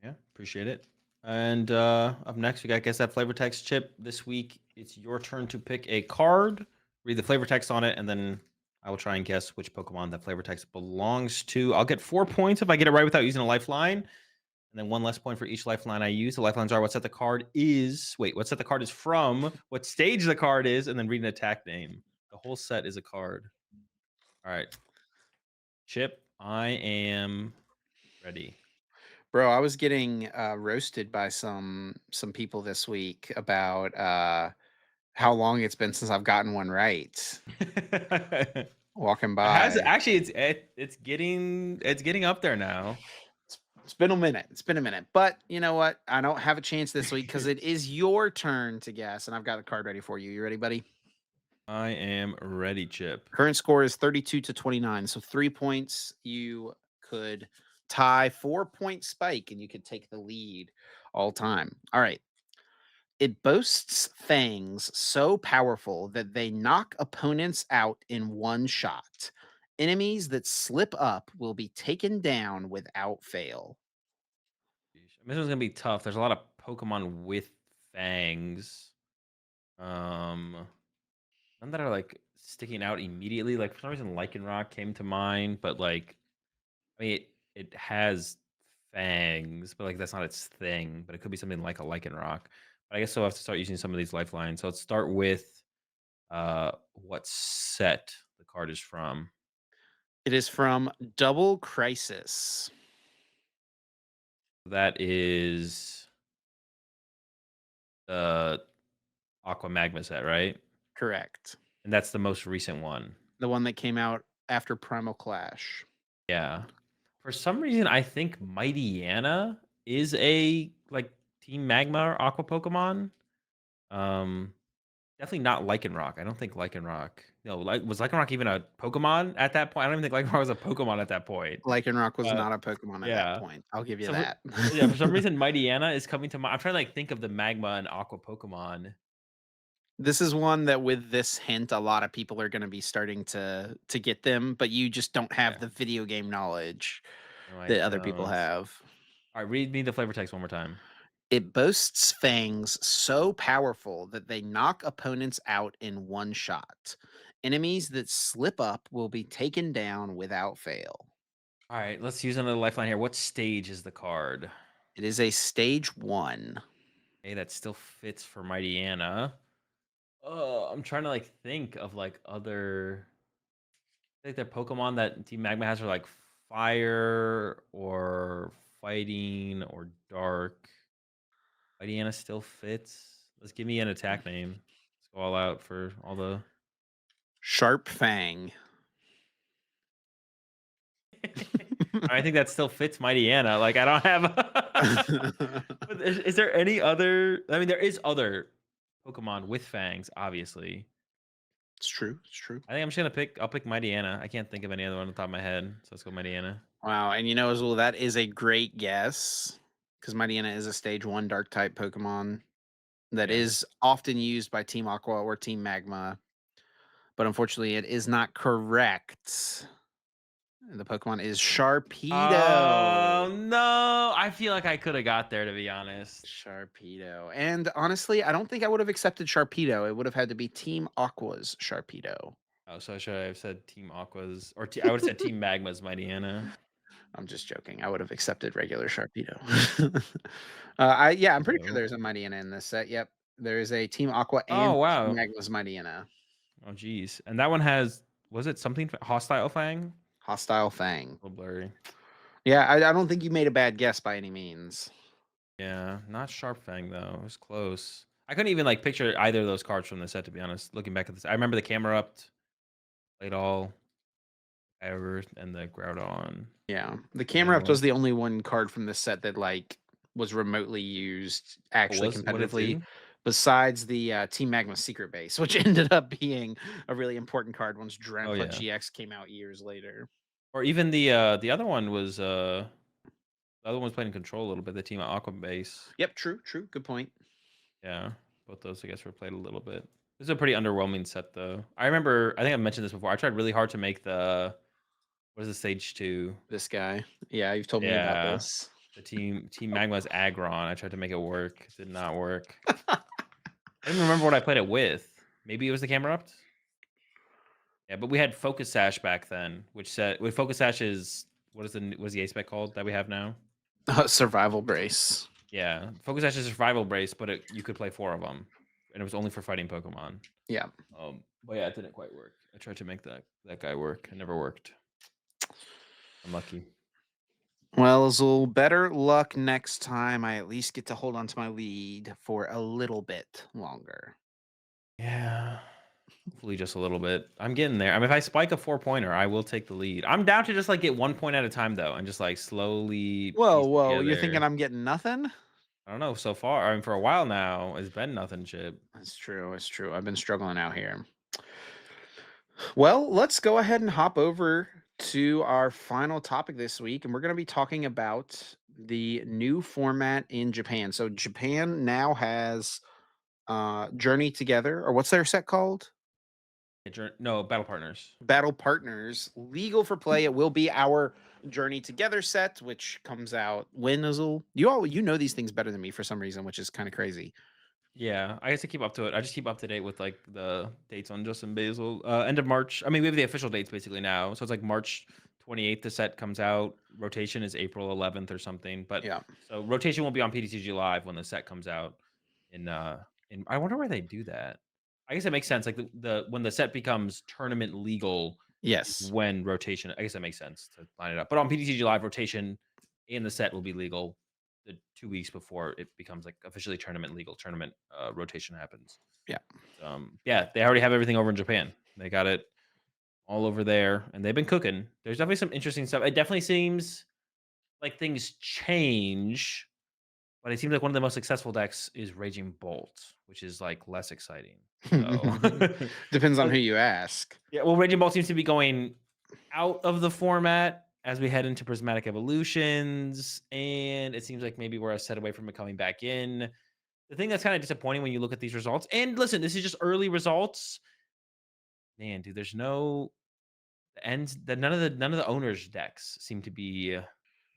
yeah, appreciate it. And up next, we got guess that flavor text chip. This week, it's your turn to pick a card, read the flavor text on it, and then I will try and guess which Pokemon that flavor text belongs to. I'll get 4 points if I get it right without using a lifeline. And then one less point for each lifeline I use. The lifelines are what set the card is. Wait, what set the card is from, what stage the card is, and then read an attack name. The whole set is a card. All right. Chip, I am ready. Bro, I was getting roasted by some people this week about how long it's been since I've gotten one right. It Walking has by. actually it's getting up there now. It's been a minute. It's been a minute. But you know what? I don't have a chance this week because it is your turn to guess, and I've got a card ready for you. You ready, buddy? I am ready, Chip. Current score is 32 to 29. So 3 points. You could tie 4 point spike and you could take the lead all time. All right. It boasts fangs so powerful that they knock opponents out in one shot. Enemies that slip up will be taken down without fail. Sheesh. This one's gonna be tough. There's a lot of Pokemon with fangs. Um None that are, like, sticking out immediately, like, for some reason, Lycanroc came to mind, but, like, I mean, it has fangs, but, like, that's not its thing, but it could be something like a Lycanroc. But I guess I'll have to start using some of these lifelines. So let's start with, what set the card is from. It is from Double Crisis. That is the Aqua Magma set, right? Correct. And that's the most recent one. The one that came out after Primal Clash. Yeah. For some reason, I think Mightyena is a, like, Team Magma or Aqua Pokemon. Um, Definitely not Lycanroc. I don't think Lycanroc no, like, was Lycanroc even a Pokemon at that point? I don't even think Lycanroc was a Pokemon at that point. Lycanroc was Uh, not a Pokemon at that yeah. point. I'll give you So for that. yeah, for some reason, Mightyena is coming to mind. I'm trying to, like, think of the Magma and Aqua Pokemon. This is one that with this hint, a lot of people are gonna be starting to get them, but you just don't have Yeah. the video game knowledge No, I that other people don't. have. Alright, read me the flavor text one more time. It boasts fangs so powerful that they knock opponents out in one shot. Enemies that slip up will be taken down without fail. Alright, let's use another lifeline here. What stage is the card? It is a stage 1. Okay, that still fits for Mightyena. I'm trying to, like, think of, like, other I think the Pokemon that Team Magma has are, like, fire or fighting or dark. Mightyena still fits. Let's give me an attack name. Let's go all out for all the Sharp Fang. I think that still fits Mightyena. Like, I don't have but is there any other I mean, there is other Pokemon with fangs, obviously. It's true, it's true. I think I'm just gonna I'll pick Mightyena. I can't think of any other one on the top of my head, so let's go Mightyena. Wow, and you know, as well, that is a great guess because Mightyena is a stage 1 dark type Pokemon that Yeah. is often used by Team Aqua or Team Magma, but unfortunately, it is not correct. The Pokemon is Sharpedo. Oh, no. I feel like I coulda got there, to be honest. Sharpedo. And honestly, I don't think I would have accepted Sharpedo. It would have had to be Team Aqua's Sharpedo. Oh, so should I have said Team Aqua's or I would've said Team Magma's Mightyena. I'm just joking. I would have accepted regular Sharpedo. I'm pretty sure Dope. there's a Mightyena in this set. Yep. There is a Team Aqua Oh, and Team wow. Magma's Mightyena. Oh, geez. And that one has was it something Hostile Fang? Hostile Fang. A little blurry. Yeah, I don't think you made a bad guess by any means. Yeah, not Sharp Fang, though. It was close. I couldn't even, like, picture either of those cards from the set, to be honest, looking back at this. I remember the camera up, played all ever, and the Groudon. Yeah. The The other Camera Up one. was the only one card from this set that like was remotely used Oh, actually was what it competitively do? besides the Team Magma Secret Base, which ended up being a really important card once Oh, Drampa yeah. GX came out years later. Or even the other one was, the other one was playing Control a little bit, the team at Aqua Base. Yep, true, true. Good point. Yeah, both those, I guess, were played a little bit. This is a pretty underwhelming set, though. I remember I think I mentioned this before, I tried really hard to make the what is the Stage 2? This guy. Yeah, you've told me about Yeah, this. the Team Magma's Aggron, I tried to make it work, it did not work. I don't even remember what I played it with. Maybe it was the Camera Up? Yeah, but we had Focus Sash back then, which said with Focus Sash is what is the ace spec called that we have now? Survival Brace. Yeah, Focus Sash is a survival brace, but you could play 4 of them, and it was only for fighting Pokemon. Yeah. But yeah, it didn't quite work. I tried to make that guy work. It never worked. Unlucky. Well, Azul, better luck next time. I at least get to hold on to my lead for a little bit longer. Yeah. Hopefully just a little bit. I'm getting there. I mean, if I spike a 4-pointer, I will take the lead. I'm down to just like get 1 point at a time though, and just like slowly Whoa, piece it whoa, you're thinking together. I'm getting nothing? I don't know. So far, I mean, for a while now, it's been nothing, Chip. That's true. It's true. I've been struggling out here. Well, let's go ahead and hop over to our final topic this week, and we're going to be talking about the new format in Japan. So Japan now has Journey Together, or what's their set called? No, Battle Partners. Battle Partners, legal for play. It will be our Journey Together set, which comes out when Azul. You know these things better than me for some reason, which is kind of crazy. Yeah, I guess to keep up to it. I just keep up to date with like the dates on Justin Basil. End of March. I mean, we have the official dates basically now. So it's like March 28th the set comes out. Rotation is April 11th or something. But Yeah. so rotation will be on PTCG Live when the set comes out. In I wonder why they do that. I guess it makes sense. Like the when the set becomes tournament legal is Yes. when rotation. I guess that makes sense to line it up. But on PTCG Live, rotation and the set will be legal the 2 weeks before it becomes like officially tournament legal tournament rotation happens. Yeah. Yeah, they already have everything over in Japan. They got it all over there, and they've been cooking. There's definitely some interesting stuff. It definitely seems like things change, but it seems like one of the most successful decks is Raging Bolt, which is like less exciting. So, Depends on uh, who you ask. yeah, well, Raging Bolt seems to be going out of the format as we head into Prismatic Evolutions, and it seems like maybe we're a set away from it coming back in. The thing that's kind of disappointing when you look at these results, and listen, this is just early results. Man, dude, there's no ends that none of the owners' decks seem to be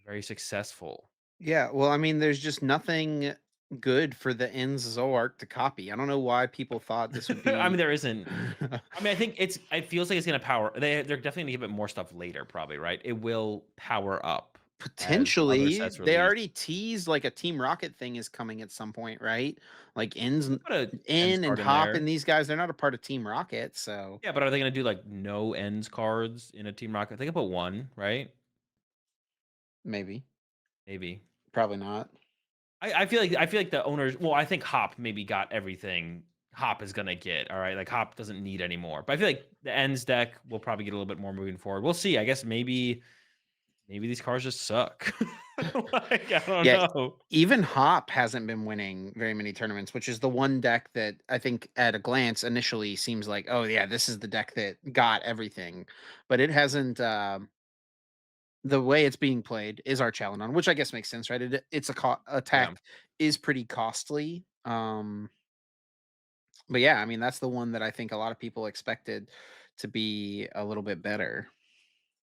very successful. Yeah, well, I mean, there's just nothing good for the Ends Zoroark to copy. I don't know why people thought this would I mean, be there isn't. I mean, I think it feels like it's gonna power. They're definitely gonna give it more stuff later, probably, right? It will power up as other potentially. sets They release. already teased like a Team Rocket thing is coming at some point, right? Like Ends, Put a ends In and card in Hop there. and these guys, they're not a part of Team Rocket, so Yeah, but are they gonna do like no ends cards in a Team Rocket? They could put one, right? maybe, Maybe. probably not. I feel like the owners. Well, I think Hop maybe got everything Hop is gonna get. All right, like Hop doesn't need anymore. But I feel like the ends deck will probably get a little bit more moving forward. We'll see. I guess maybe these cards just suck. Like I don't Yeah, know. even Hop hasn't been winning very many tournaments, which is the one deck that I think at a glance initially seems like, oh yeah, this is the deck that got everything, but it hasn't. The way it's being played is our Archaludon, which I guess makes sense, right? It's a Yeah. attack is pretty costly. But yeah, I mean that's the one that I think a lot of people expected to be a little bit better.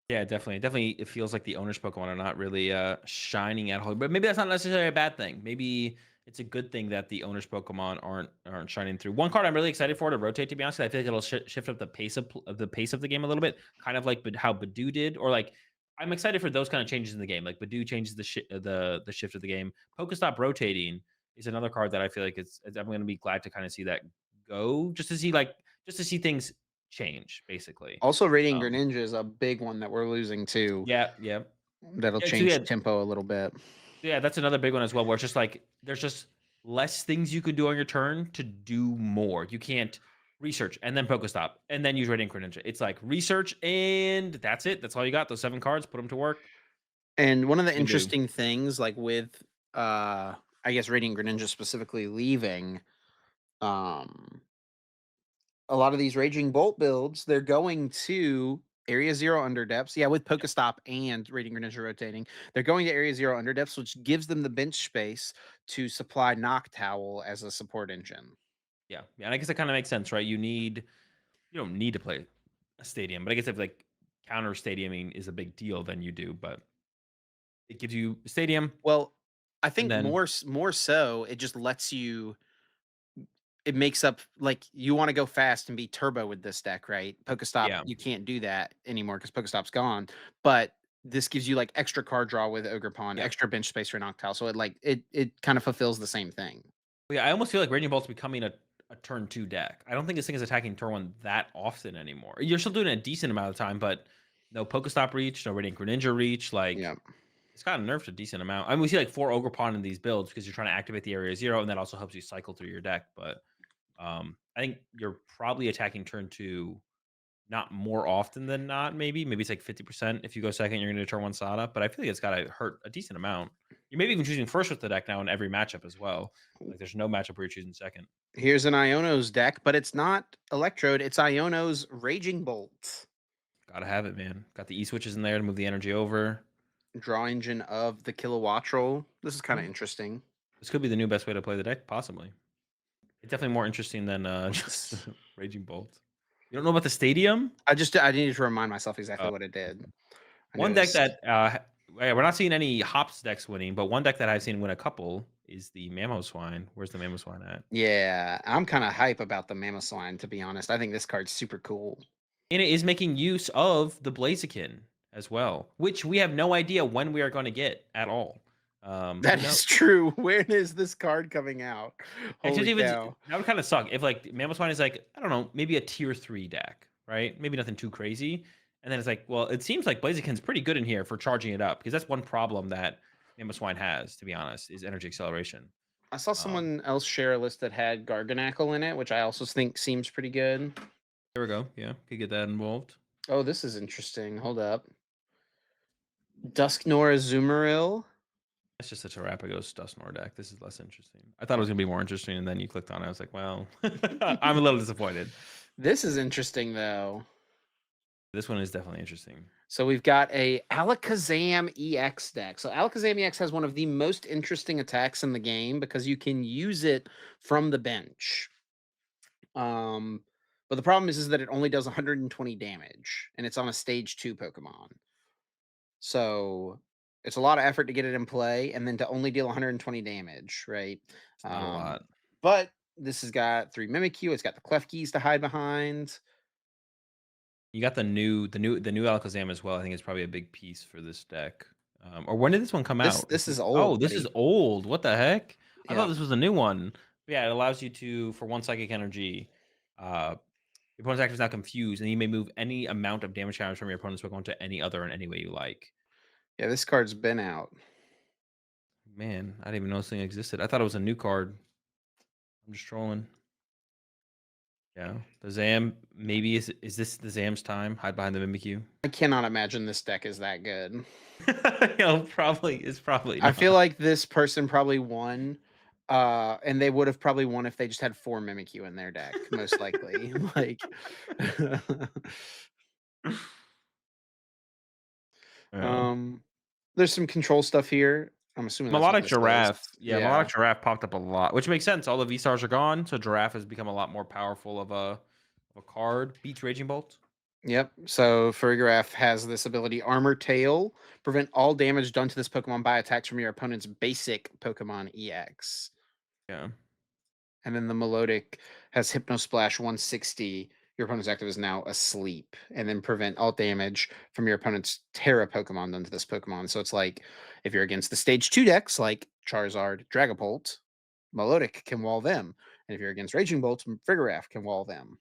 Yeah, definitely. Definitely it feels like the owners Pokemon are not really shining at Hollywood. But maybe that's not necessarily a bad thing. Maybe it's a good thing that the owners Pokemon aren't shining through. One card I'm really excited for to rotate, to be honest, 'cause I feel like it'll shift up the pace of the pace of the game a little bit, kind of like how Badoo did, or like I'm excited for those kind of changes in the game. Like Badoo changes the shift of the game. Pokestop rotating is another card that I feel like I'm going to be glad to kind of see that go, just to see things change, basically. Also, Radiant Um, Greninja is a big one that we're losing too. yeah, yeah. That'll Yeah, so yeah, change tempo a little bit. yeah, that's another big one as well, where it's just like there's just less things you could do on your turn to do more. You can't research and then Pokestop and then use Radiant Greninja. It's like research and that's it. That's all you got. Those 7 cards, put them to work. And one of the You can do. interesting things, like with I guess Radiant Greninja specifically leaving, um a lot of these Raging Bolt builds, they're going to Area Zero Underdepths. Yeah, with Pokestop and Radiant Greninja rotating, they're going to Area Zero Underdepths, which gives them the bench space to supply Noctowl as a support engine. Yeah, yeah. And I guess that kind of makes sense, right? You don't need to play a stadium, but I guess if like counter stadiuming is a big deal, then you do. But it gives you a stadium, Well, I and think then more so, it just lets you it makes up like you want to go fast and be turbo with this deck, right? Pokestop, yeah, you can't do that anymore because Pokestop's gone. But this gives you like extra card draw with Ogre Pawn, yeah. extra bench space for Noctowl. So it kind of fulfills the same thing. Yeah, I almost feel like Raging Bolt's becoming a turn 2 deck. I don't think this thing is attacking turn 1 that often anymore. You're still doing it a decent amount of time, but no Pokestop reach, no Radiant Greninja reach. Like, Yeah. it's gotten nerfed a decent amount. I mean, we see like 4 Ogre Pawn in these builds because you're trying to activate the Area Zero, and that also helps you cycle through your deck. But I think you're probably attacking turn 2 not more often than not, maybe. Maybe it's like 50%. If you go second, you're going to turn 1 Sada. But I feel like it's got to hurt a decent amount. You're maybe even choosing first with the deck now in every matchup as well. Like, there's no matchup where you're choosing second. Here's an Iono's deck, but it's not Electrode, it's Iono's Raging Bolt. Gotta have it, man. Got the E switches in there to move the energy over. Draw engine of the Kilowattrel. This is kind of Mm. interesting. This could be the new best way to play the deck, possibly. It's definitely more interesting than just Raging Bolt. You don't know about the stadium? I needed to remind myself exactly Uh, what it did. I knew one it deck was that yeah, we're not seeing any hops decks winning, but one deck that I've seen win a couple is the Mamoswine. Where's the Mamoswine at? yeah, I'm kind of hype about the Mamoswine, to be honest. I think this card's super cool. And it is making use of the Blaziken as well, which we have no idea when we are going to get at all. Who That knows? is true. When is this card coming out? Actually, Holy even cow. that would kind of suck if like Mamoswine is like I don't know, maybe a tier 3 deck, right? Maybe nothing too crazy. And then it's like, well, it seems like Blaziken's pretty good in here for charging it up because that's one problem that Mamoswine has, to be honest, is energy acceleration. I saw Um, someone else share a list that had Garganackle in it, which I also think seems pretty good. there we go. Yeah, could get that involved. Oh, this is interesting. Hold up. Dusknoir Azumarill. It's just a Terrapagos Dusknoir deck. This is less interesting. I thought it was gonna be more interesting, and then you clicked on it. I was like, well, I'm a little disappointed. This is interesting though. This one is definitely interesting. So we've got a Alakazam EX deck. So Alakazam EX has one of the most interesting attacks in the game because you can use it from the bench. Um, but the problem is that it only does 120 damage, and it's on a stage 2 Pokemon. So it's a lot of effort to get it in play, and then to only deal 120 damage, right? It's not a Um, lot. but this has got 3 Mimikyu. It's got the Klefkis to hide behind. You got the new Alakazam as well. I think it's probably a big piece for this deck. Or when did this one come This out? this is Oh, old, this is buddy. old. What the heck? I thought Yeah. this was a new one. But yeah, it allows you to, for one psychic energy, your opponent's actor is now confused, and you may move any amount of damage counters from your opponent's Pokemon to any other in any way you like. Yeah, this card's been out. Man, I didn't even know this thing existed. I thought it was a new card. I'm just trolling. Yeah, the Zam. Maybe is this the Zam's time? Hide behind the Mimikyu. I cannot imagine this deck is that good. Probably it's probably I feel not. like this person probably won, and they would have probably won if they just had 4 Mimikyu in their deck, most likely. Like, Yeah. um, there's some control stuff here. I'm assuming that's what Melodic this is. Giraffe. Yeah, Yeah. Melodic Giraffe popped up a lot, which makes sense. All the V-Stars are gone, so Giraffe has become a lot more powerful of a card. Beats Raging Bolt. Yep. So Farigiraf has this ability, Armor Tail, prevent all damage done to this Pokemon by attacks from your opponent's basic Pokemon EX. Yeah. And then the Melodic has Hypnosplash 160. Your opponent's active is now asleep, and then prevent all damage from your opponent's Terra Pokemon done to this Pokemon. So it's like if you're against the stage 2 decks like Charizard, Dragapult, Melodic can wall them. And if you're against Raging Bolt, Farigiraf can wall them.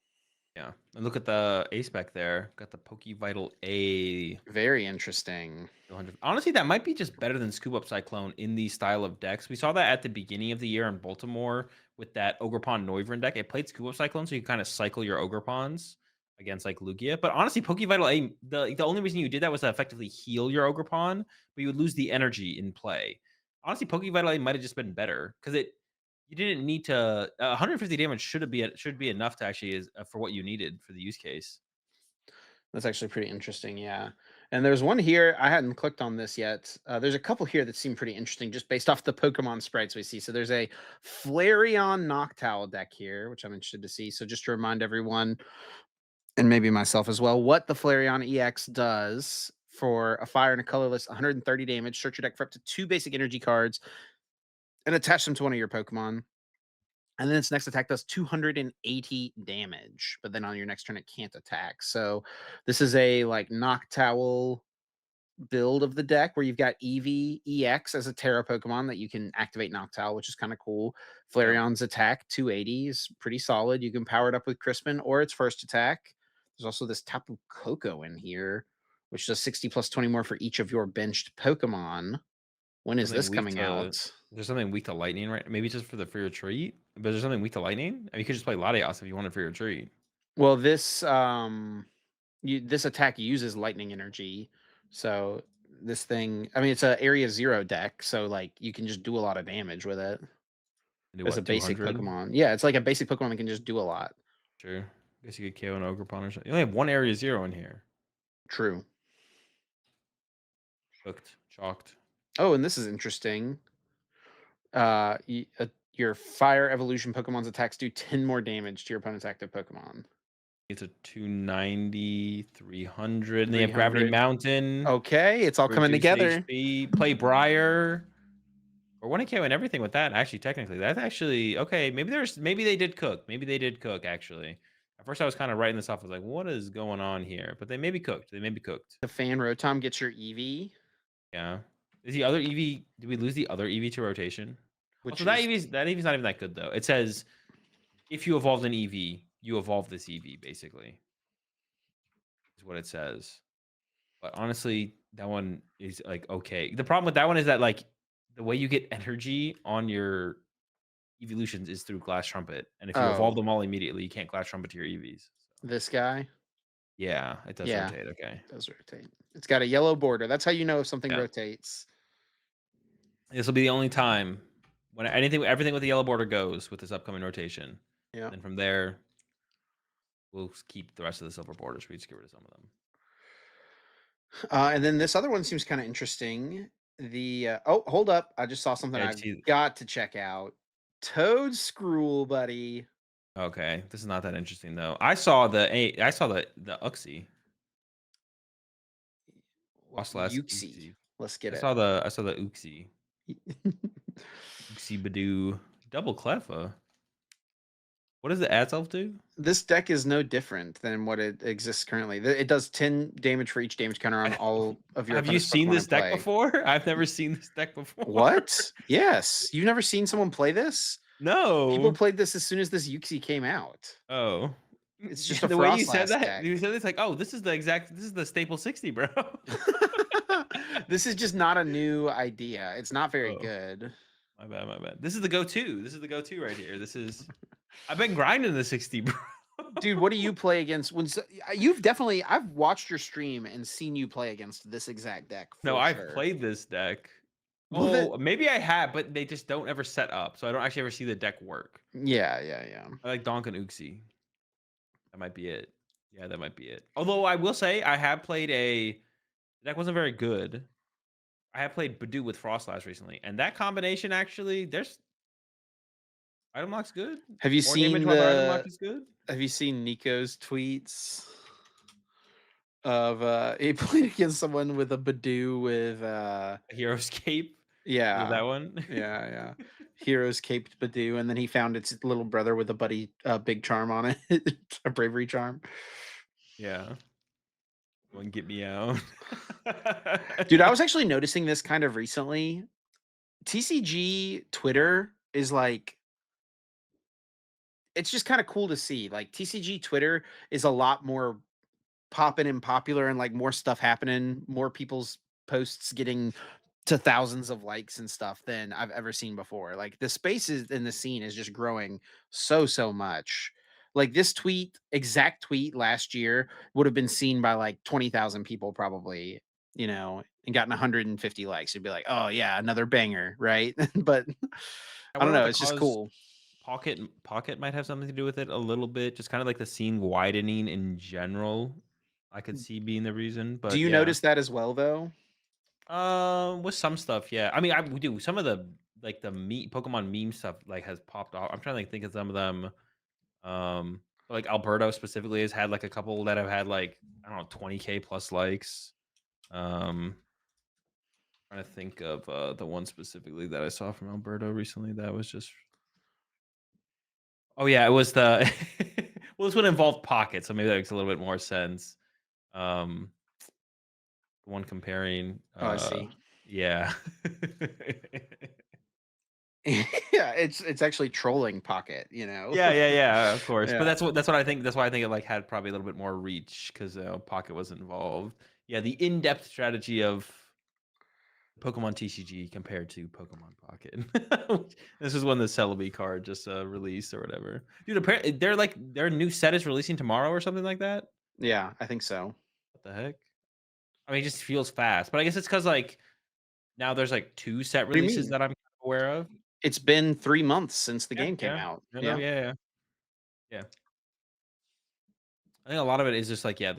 Yeah. And look at the A spec there. Got the Poke Vital A. Very interesting. 200. Honestly, that might be just better than Scoop Up Cyclone in the style of decks. We saw that at the beginning of the year in Baltimore with that Ogerpon Noivern deck. It played Scoop Up Cyclone, so you kind of cycle your Ogerpons against like Lugia. But honestly, Vital A, the only reason you did that was to effectively heal your Ogerpon, but you would lose the energy in play. Honestly, Vital A might have just been better because it you didn't need to 150 damage should be enough to actually is for what you needed for the use case. That's actually pretty interesting, yeah. And there's one here, I hadn't clicked on this yet. There's a couple here that seem pretty interesting just based off the Pokemon sprites we see. So there's a Flareon Noctowl deck here, which I'm interested to see. So just to remind everyone, and maybe myself as well, what the Flareon EX does for a fire and a colorless 130 damage, search your deck for up to 2 basic energy cards and attach them to one of your Pokemon. And then its next attack does 280 damage, but then on your next turn it can't attack. So this is a like Noctowl build of the deck where you've got Eevee EX as a Terra Pokemon that you can activate Noctowl, which is kind of cool. Yeah. Flareon's attack 280 is pretty solid. You can power it up with Crispin or its first attack. There's also this Tapu Koko in here, which does 60 plus 20 more for each of your benched Pokemon. When is Something this weak coming to out? There's something weak to lightning, right? Maybe just for your treat, but there's something weak to lightning? I mean, you could just play Latios if you wanted for your treat. Well, this attack uses lightning energy. So this thing, I mean, it's a area 0 deck, so like you can just do a lot of damage with it Do as a what, basic 200? Pokemon. Yeah, it's like a basic Pokemon that can just do a lot. Sure. Guess you could KO an Ogerpon or something. You only have one area 0 in here. True. Cooked, chalked. Oh, and this is interesting. Your fire evolution Pokemon's attacks do 10 more damage to your opponent's active Pokemon. It's a 290, 300, and they have Gravity 300. Mountain, Okay, it's all coming reduced together. HP, play Briar. Or 1 KO and everything with that, actually, technically. That's actually okay. Maybe they did cook. Maybe they did cook, actually. At first, I was kind of writing this off. I was like, what is going on here? But they may be cooked. They may be cooked. The Fan Rotom gets your Eevee, Yeah. Is the other EV? Did we lose the other EV to rotation? Also, which that is EV's not even that good though. It says if you evolved an EV, you evolve this EV, basically, is what it says. But honestly, that one is like okay. The problem with that one is that like the way you get energy on your evolutions is through Glass Trumpet, and if you evolve Oh, them all immediately, you can't Glass Trumpet to your EVs. So, this guy? yeah, it does Yeah, rotate, okay. does rotate. It's got a yellow border. That's how you know if something Yeah. rotates. This'll be the only time when everything with the yellow border goes with this upcoming rotation. Yeah. Then from there, we'll keep the rest of the silver borders. We just get rid of some of them. And then this other one seems kind of interesting. Oh, hold up. I just saw something Yeah, you I've see got to check out. Toad Scroll, buddy. okay, this is not that interesting though. I saw the Uxie, What Frostlass Uxie? Uxie. Let's get I saw the Uxie. it. Uxie Badoo. Double Cleffa. What does the Azelf do? This deck is no different than what it exists currently. It does 10 damage for each damage counter on all of your Have you opponent's seen Pokemon in this deck play. before? I've never seen this deck before. What? Yes. You've never seen someone play this? People No. played this as soon as this Uxie came out. Oh. It's just a The way you Frost said last that, deck. you said it's like, "Oh, this is the staple 60, bro." This is just not a new idea. It's not very Oh, good. my bad, my bad. This is the go-to. This is the go-to right here. This is I've been grinding the 60, bro. Dude, what do you play against you've definitely I've watched your stream and seen you play against this exact deck No, for I've sure. played this deck. Well, Oh, maybe I have, but they just don't ever set up, so I don't actually ever see the deck work. yeah, yeah, yeah. I like Donk and Uxie. That might be it. Yeah, that might be it. Although I will say I have played the deck wasn't very good. I have played Badoo with Frostlass recently, and that combination actually, there's item lock's good. Have you More damage seen while their item lock the is good. have you seen Nico's tweets of he played against someone with a Badoo with Hero's Cape. Is it yeah. that one? Yeah, yeah. Heroes caped Badoo, and then he found its little brother with a big charm on it, a bravery charm. Yeah. Go and get me out. Dude, I was actually noticing this kind of recently. TCG Twitter is like it's just kind of cool to see. Like TCG Twitter is a lot more popping and popular and like more stuff happening, more people's posts getting to thousands of likes and stuff than I've ever seen before. Like the spaces in the scene is just growing so much. Like this exact tweet last year would have been seen by like 20,000 people probably, and gotten 150 likes. You'd be like, "Oh yeah, another banger," right? But I I don't wonder what know, the it's just cause cool. Pocket might have something to do with it a little bit, just kinda like the scene widening in general. I could see being the reason, Do but you yeah. notice that as well though? With some stuff, yeah. I mean, we do some of the like the Pokemon meme stuff like has popped off. I'm trying to like, think of some of them. Like Alberto specifically has had like a couple that have had like I don't know 20K plus likes. Um, Trying to think of the one specifically that I saw from Alberto recently. That was just oh yeah, it was the well this one involved Pocket, so maybe that makes a little bit more sense. Um, the one comparing Oh, I see. yeah. Yeah, it's actually trolling Pocket, you know? Yeah, yeah, yeah, of course. But Yeah. that's what I think. That's why I think it like had probably a little bit more reach because Pocket was involved. Yeah, the in-depth strategy of Pokemon TCG compared to Pokemon Pocket. This is when the Celebi card just released or whatever. Dude, apparently their new set is releasing tomorrow or something like that. Yeah, I think so. What the heck? I mean, it just feels fast. But I guess it's because like now there's like two set What do you releases mean? that I'm aware of. It's been 3 months since the Yeah, game came yeah. out. No, no, Yeah. yeah, yeah. Yeah. I think a lot of it is just like yeah,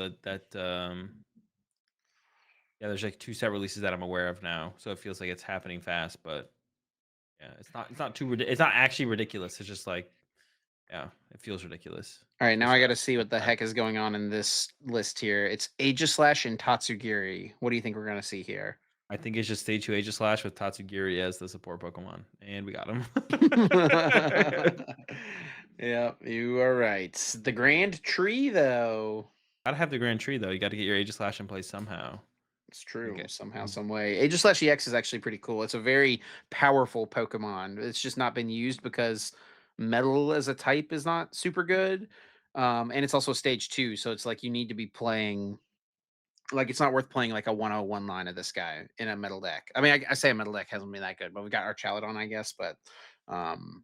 yeah, there's like two set releases that I'm aware of now, so it feels like it's happening fast. But yeah, it's not it's not actually ridiculous. It's just like yeah, it feels ridiculous. Alright, now Just I gotta see too what the fast. heck is going on in this list here. It's Aegislash and Tatsugiri. What do you think we're gonna see here? I think it's just stage 2 Aegislash with Tatsugiri as the support Pokemon, and we got him. Yeah, you are right. The Grand Tree, though. Gotta have the Grand Tree though. You got to get your Aegislash in place somehow. It's And true, get somehow, and some way. Aegislash EX is actually pretty cool. It's a very powerful Pokemon. It's just not been used because Metal as a type is not super good. And it's also stage 2, so it's like you need to be playing Like, it's not worth playing like a 101 line of this guy in a metal deck. I mean, I say a metal deck hasn't been that good, but we got Archaladon, I guess. But um,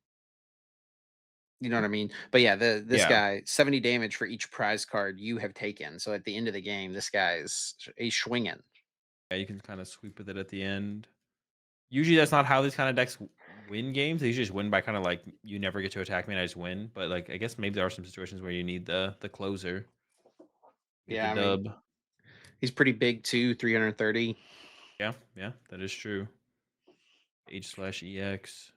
you know what I mean? But yeah, this Yeah. guy 70 damage for each prize card you have taken. So at the end of the game, this guy's a swinging. Yeah, you can kind of sweep with it at the end. Usually, that's not how these kind of decks win games. They usually just win by kind of like you never get to attack me and I just win. But like I guess maybe there are some situations where you need the closer, get the Yeah, I mean, dub. he's pretty big too, 330. Yeah, yeah, that is true. H/EX.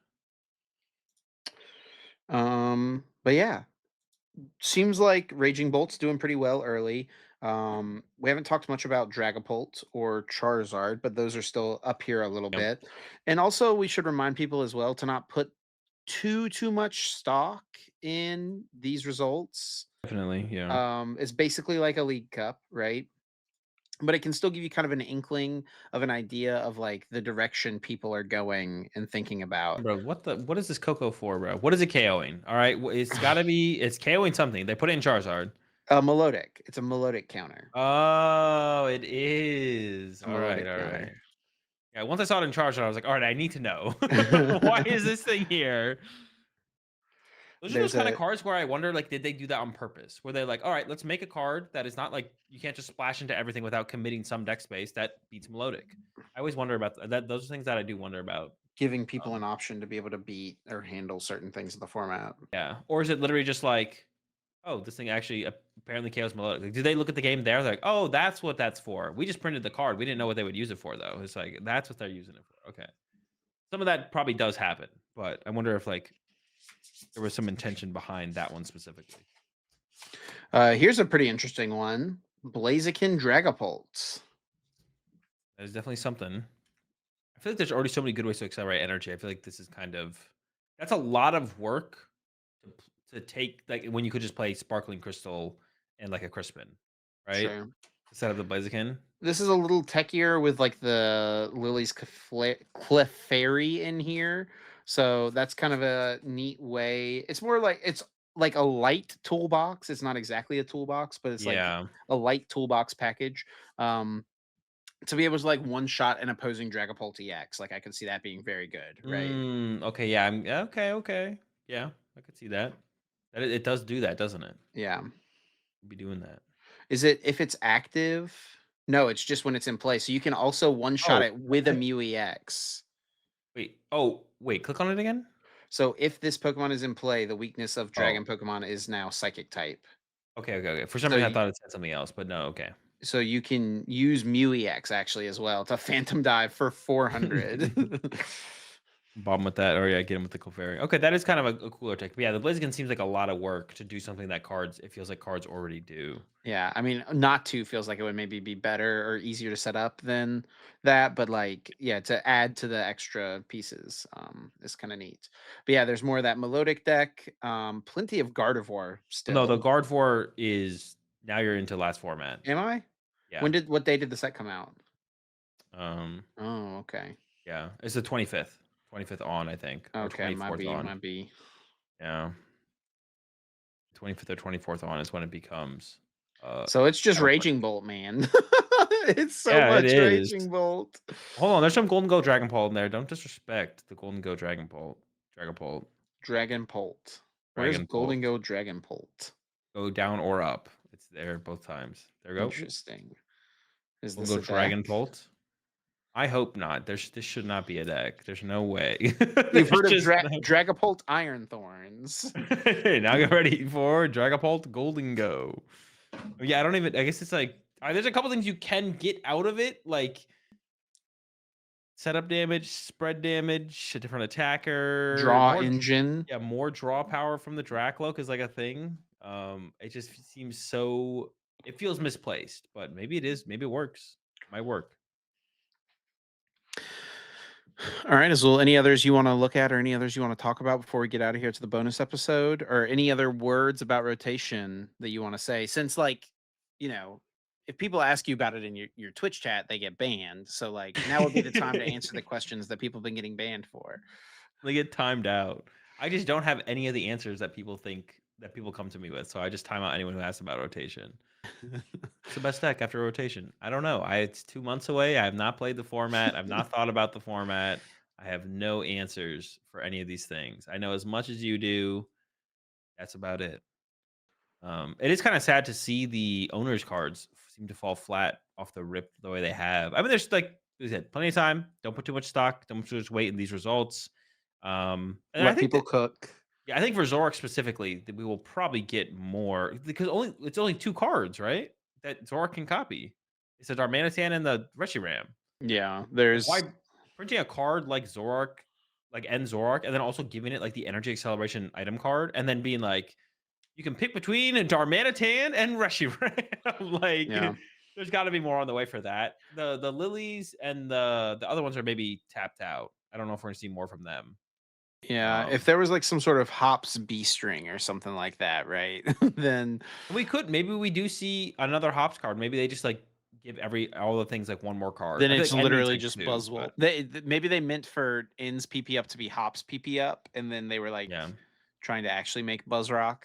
But yeah, seems like Raging Bolt's doing pretty well early. We haven't talked much about Dragapult or Charizard, but those are still up here a little Yep, bit. And also, we should remind people as well to not put too much stock in these results. definitely. Yeah, It's basically like a League Cup, right? But it can still give you kind of an inkling of an idea of like the direction people are going and thinking about. bro. What is this Coco for, bro? What is it KOing? All right, it's got to be it's KOing something. They put it in Charizard. Melodic. It's a melodic counter. Oh, it is. It's a All right, melodic all counter. right. Yeah, once I saw it in Charizard, I was like, all right, I need to know why is this thing here. Those are those There's kind of a cards where I wonder, like, did they do that on purpose? Where they're like, all right, let's make a card that is not like you can't just splash into everything without committing some deck space that beats melodic. I always wonder about that. Those are things that I do wonder about. giving people an Um, option to be able to beat or handle certain things in the format. yeah, or is it literally just like, oh, this thing actually apparently KOs melodic? Like, do they look at the game there? They're like, oh, that's what that's for. We just printed the card. We didn't know what they would use it for, though. It's like that's what they're using it for. Okay, some of that probably does happen, but I wonder if like there was some intention behind that one specifically. Here's a pretty interesting one. Blaziken Dragapult. That is definitely something. I feel like there's already so many good ways to accelerate energy. I feel like this is kind of that's a lot of work to take like when you could just play Sparkling Crystal and like a Crispin, right? Sure. Instead of the Blaziken. This is a little techier with like the Lily's Clefairy in here. So that's kind of a neat way. It's more like it's like a light toolbox. It's not exactly a toolbox, but it's like Yeah. a light toolbox package. Um, to be able to like one shot an opposing Dragapult EX. Like I could see that being very good, right? Okay. Yeah. Okay. Okay. Yeah. I could see that. That it does do that, doesn't it? Yeah. Be doing that. Is it if it's active? No, it's just when it's in play. So you can also one shot Oh, it with a Mew EX. wait. Oh, wait. Click on it again. So if this Pokemon is in play, the weakness of Oh. Dragon Pokemon is now Psychic type. Okay. Okay. Okay. For some So reason, I you thought it said something else, but no. Okay. so you can use Mew EX actually as well. It's a Phantom Dive for 400. Bomb with that, or yeah, get him with the Clefairy. Okay, that is kind of a cooler take. But yeah, the Blaziken seems like a lot of work to do something that cards. It feels like cards already do. Yeah, I mean, not to feels like it would maybe be better or easier to set up than that, but like, yeah, to add to the extra pieces, is kind of neat. But yeah, there's more of that melodic deck. Plenty of Gardevoir No, the still. Guard Four is now you're into last format. Am I? Yeah. What day did the set come out? Um. Oh, okay. Yeah, it's the 25th. 25th on, I think, or Okay, might 24th be, on. might be. Yeah, 25th or 24th on is when it becomes So it's just Battlefield. Raging Bolt, man. It's so Yeah, it much is. Raging Bolt. Hold on, there's some Golden Go Dragon Ball in there. Don't disrespect the Golden Go Dragon Ball. Dragon Ball. Dragon Bolt. Where's Dragon Bolt. Golden Go Dragon Bolt? Go down or up. It's there both times. There we go. Interesting. Is We'll this go a deck? Dragon Bolt. I hope not. This should not be a deck. There's no way. You've There's heard of just no. Dragapult Iron Thorns. Now get ready for Dragapult Golden Go. Yeah, I don't even. I guess it's like there's a couple things you can get out of it, like setup damage, spread damage, a different attacker, Draw more. Engine. Yeah, more draw power from the Dracloak is like a thing. It just seems so. It feels misplaced, but maybe it is. Maybe it works. Might work. All right, Azul. Any others you want to look at or any others you want to talk about before we get out of here to the bonus episode? Or any other words about rotation that you want to say? Since, like, you know, if people ask you about it in your Twitch chat, they get banned. So, like, now would be the time to answer the questions that people have been getting banned for. They get timed out. I just don't have any of the answers that people think that people come to me with, so I just time out anyone who asks about rotation. What's the best deck after rotation? I don't know. It's 2 months away. I have not played the format. I've not thought about the format. I have no answers for any of these things. I know as much as you do. That's about it. It is kind of sad to see the owners cards seem to fall flat off the rip the way they have. I mean, there's like you said, plenty of time. Don't put too much stock. Don't put too much weight in these results. And I Let think people that cook. yeah, I think for Zorak specifically, that we will probably get more because it's only 2 cards, right? That Zorak can copy. It's the Darmanitan and the Reshiram. Yeah, Like, there's why printing a card like Zorak, like End Zorak, and then also giving it like the Energy Acceleration item card, and then being like, you can pick between a Darmanitan and Reshiram. yeah. Like, there's got to be more on the way for that. The lilies and the other ones are maybe tapped out. I don't know if we're gonna see more from them. Yeah, if Um, there was, like, some sort of hops B string or something like that, right? Then We could maybe we do see another hops card. Maybe they just like give every all the things like one more card. then I feel it's like N needs literally like just two, but Buzzwole. Maybe they meant for In's PP up to be Hops PP up, and then they were, yeah, like, trying to actually make Buzzrock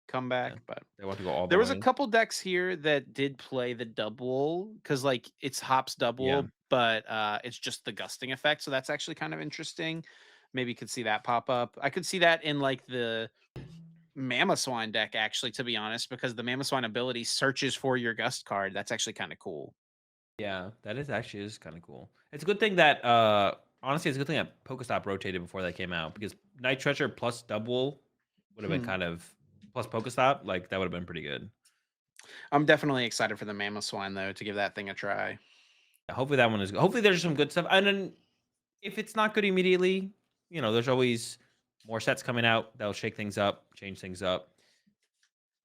come yeah, back, but they want to go all the there was a way. couple decks here that did play the double because, like, it's Hops Yeah, double, but, it's just the gusting effect, so that's actually kind of interesting. Maybe could see that pop up. I could see that in, like, the Mamoswine deck, actually, to be honest, because the Mamoswine ability searches for your Gust card. That's actually kinda cool. yeah, that is actually is kind of cool. It's a good thing that honestly, it's a good thing that Pokestop rotated before that came out because Night Treasure plus double would have been Hmm. kind of plus Pokestop like that would have been pretty good. I'm definitely excited for the Mamoswine, though, to give that thing a try. Hopefully that one is. Hopefully there's some good stuff, and then if it's not good immediately, there's always more sets coming out that'll shake things up, change things up.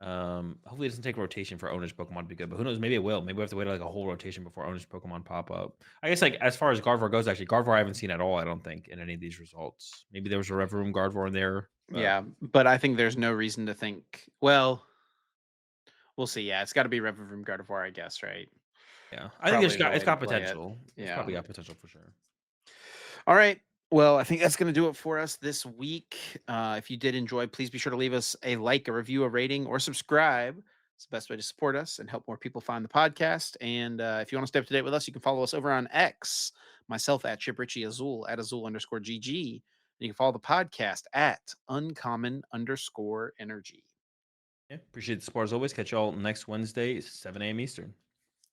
Hopefully it doesn't take rotation for owners Pokemon to be good, but who knows? Maybe it will. Maybe we have to wait like a whole rotation before owners Pokemon pop up. I guess like as far as Gardevoir goes, actually Gardevoir I haven't seen at all. I don't think in any of these results. Maybe there was a Rev Room Gardevoir in there, but Yeah, but I think there's no reason to think well, we'll see, yeah, it's gotta be Revavroom Gardevoir, I guess, right? yeah, I think Probably there's the got it's way to got play it. potential. It's Yeah. probably got potential for sure. All right. Well, I think that's going to do it for us this week. If you did enjoy, please be sure to leave us a like, a review, a rating, or subscribe. It's the best way to support us and help more people find the podcast. And if you want to stay up to date with us, you can follow us over on X, myself at Chip Ritchie Azul at Azul underscore GG. And you can follow the podcast at uncommon underscore energy. Yeah, appreciate the support as always. Catch y'all next Wednesday, 7 a.m. Eastern.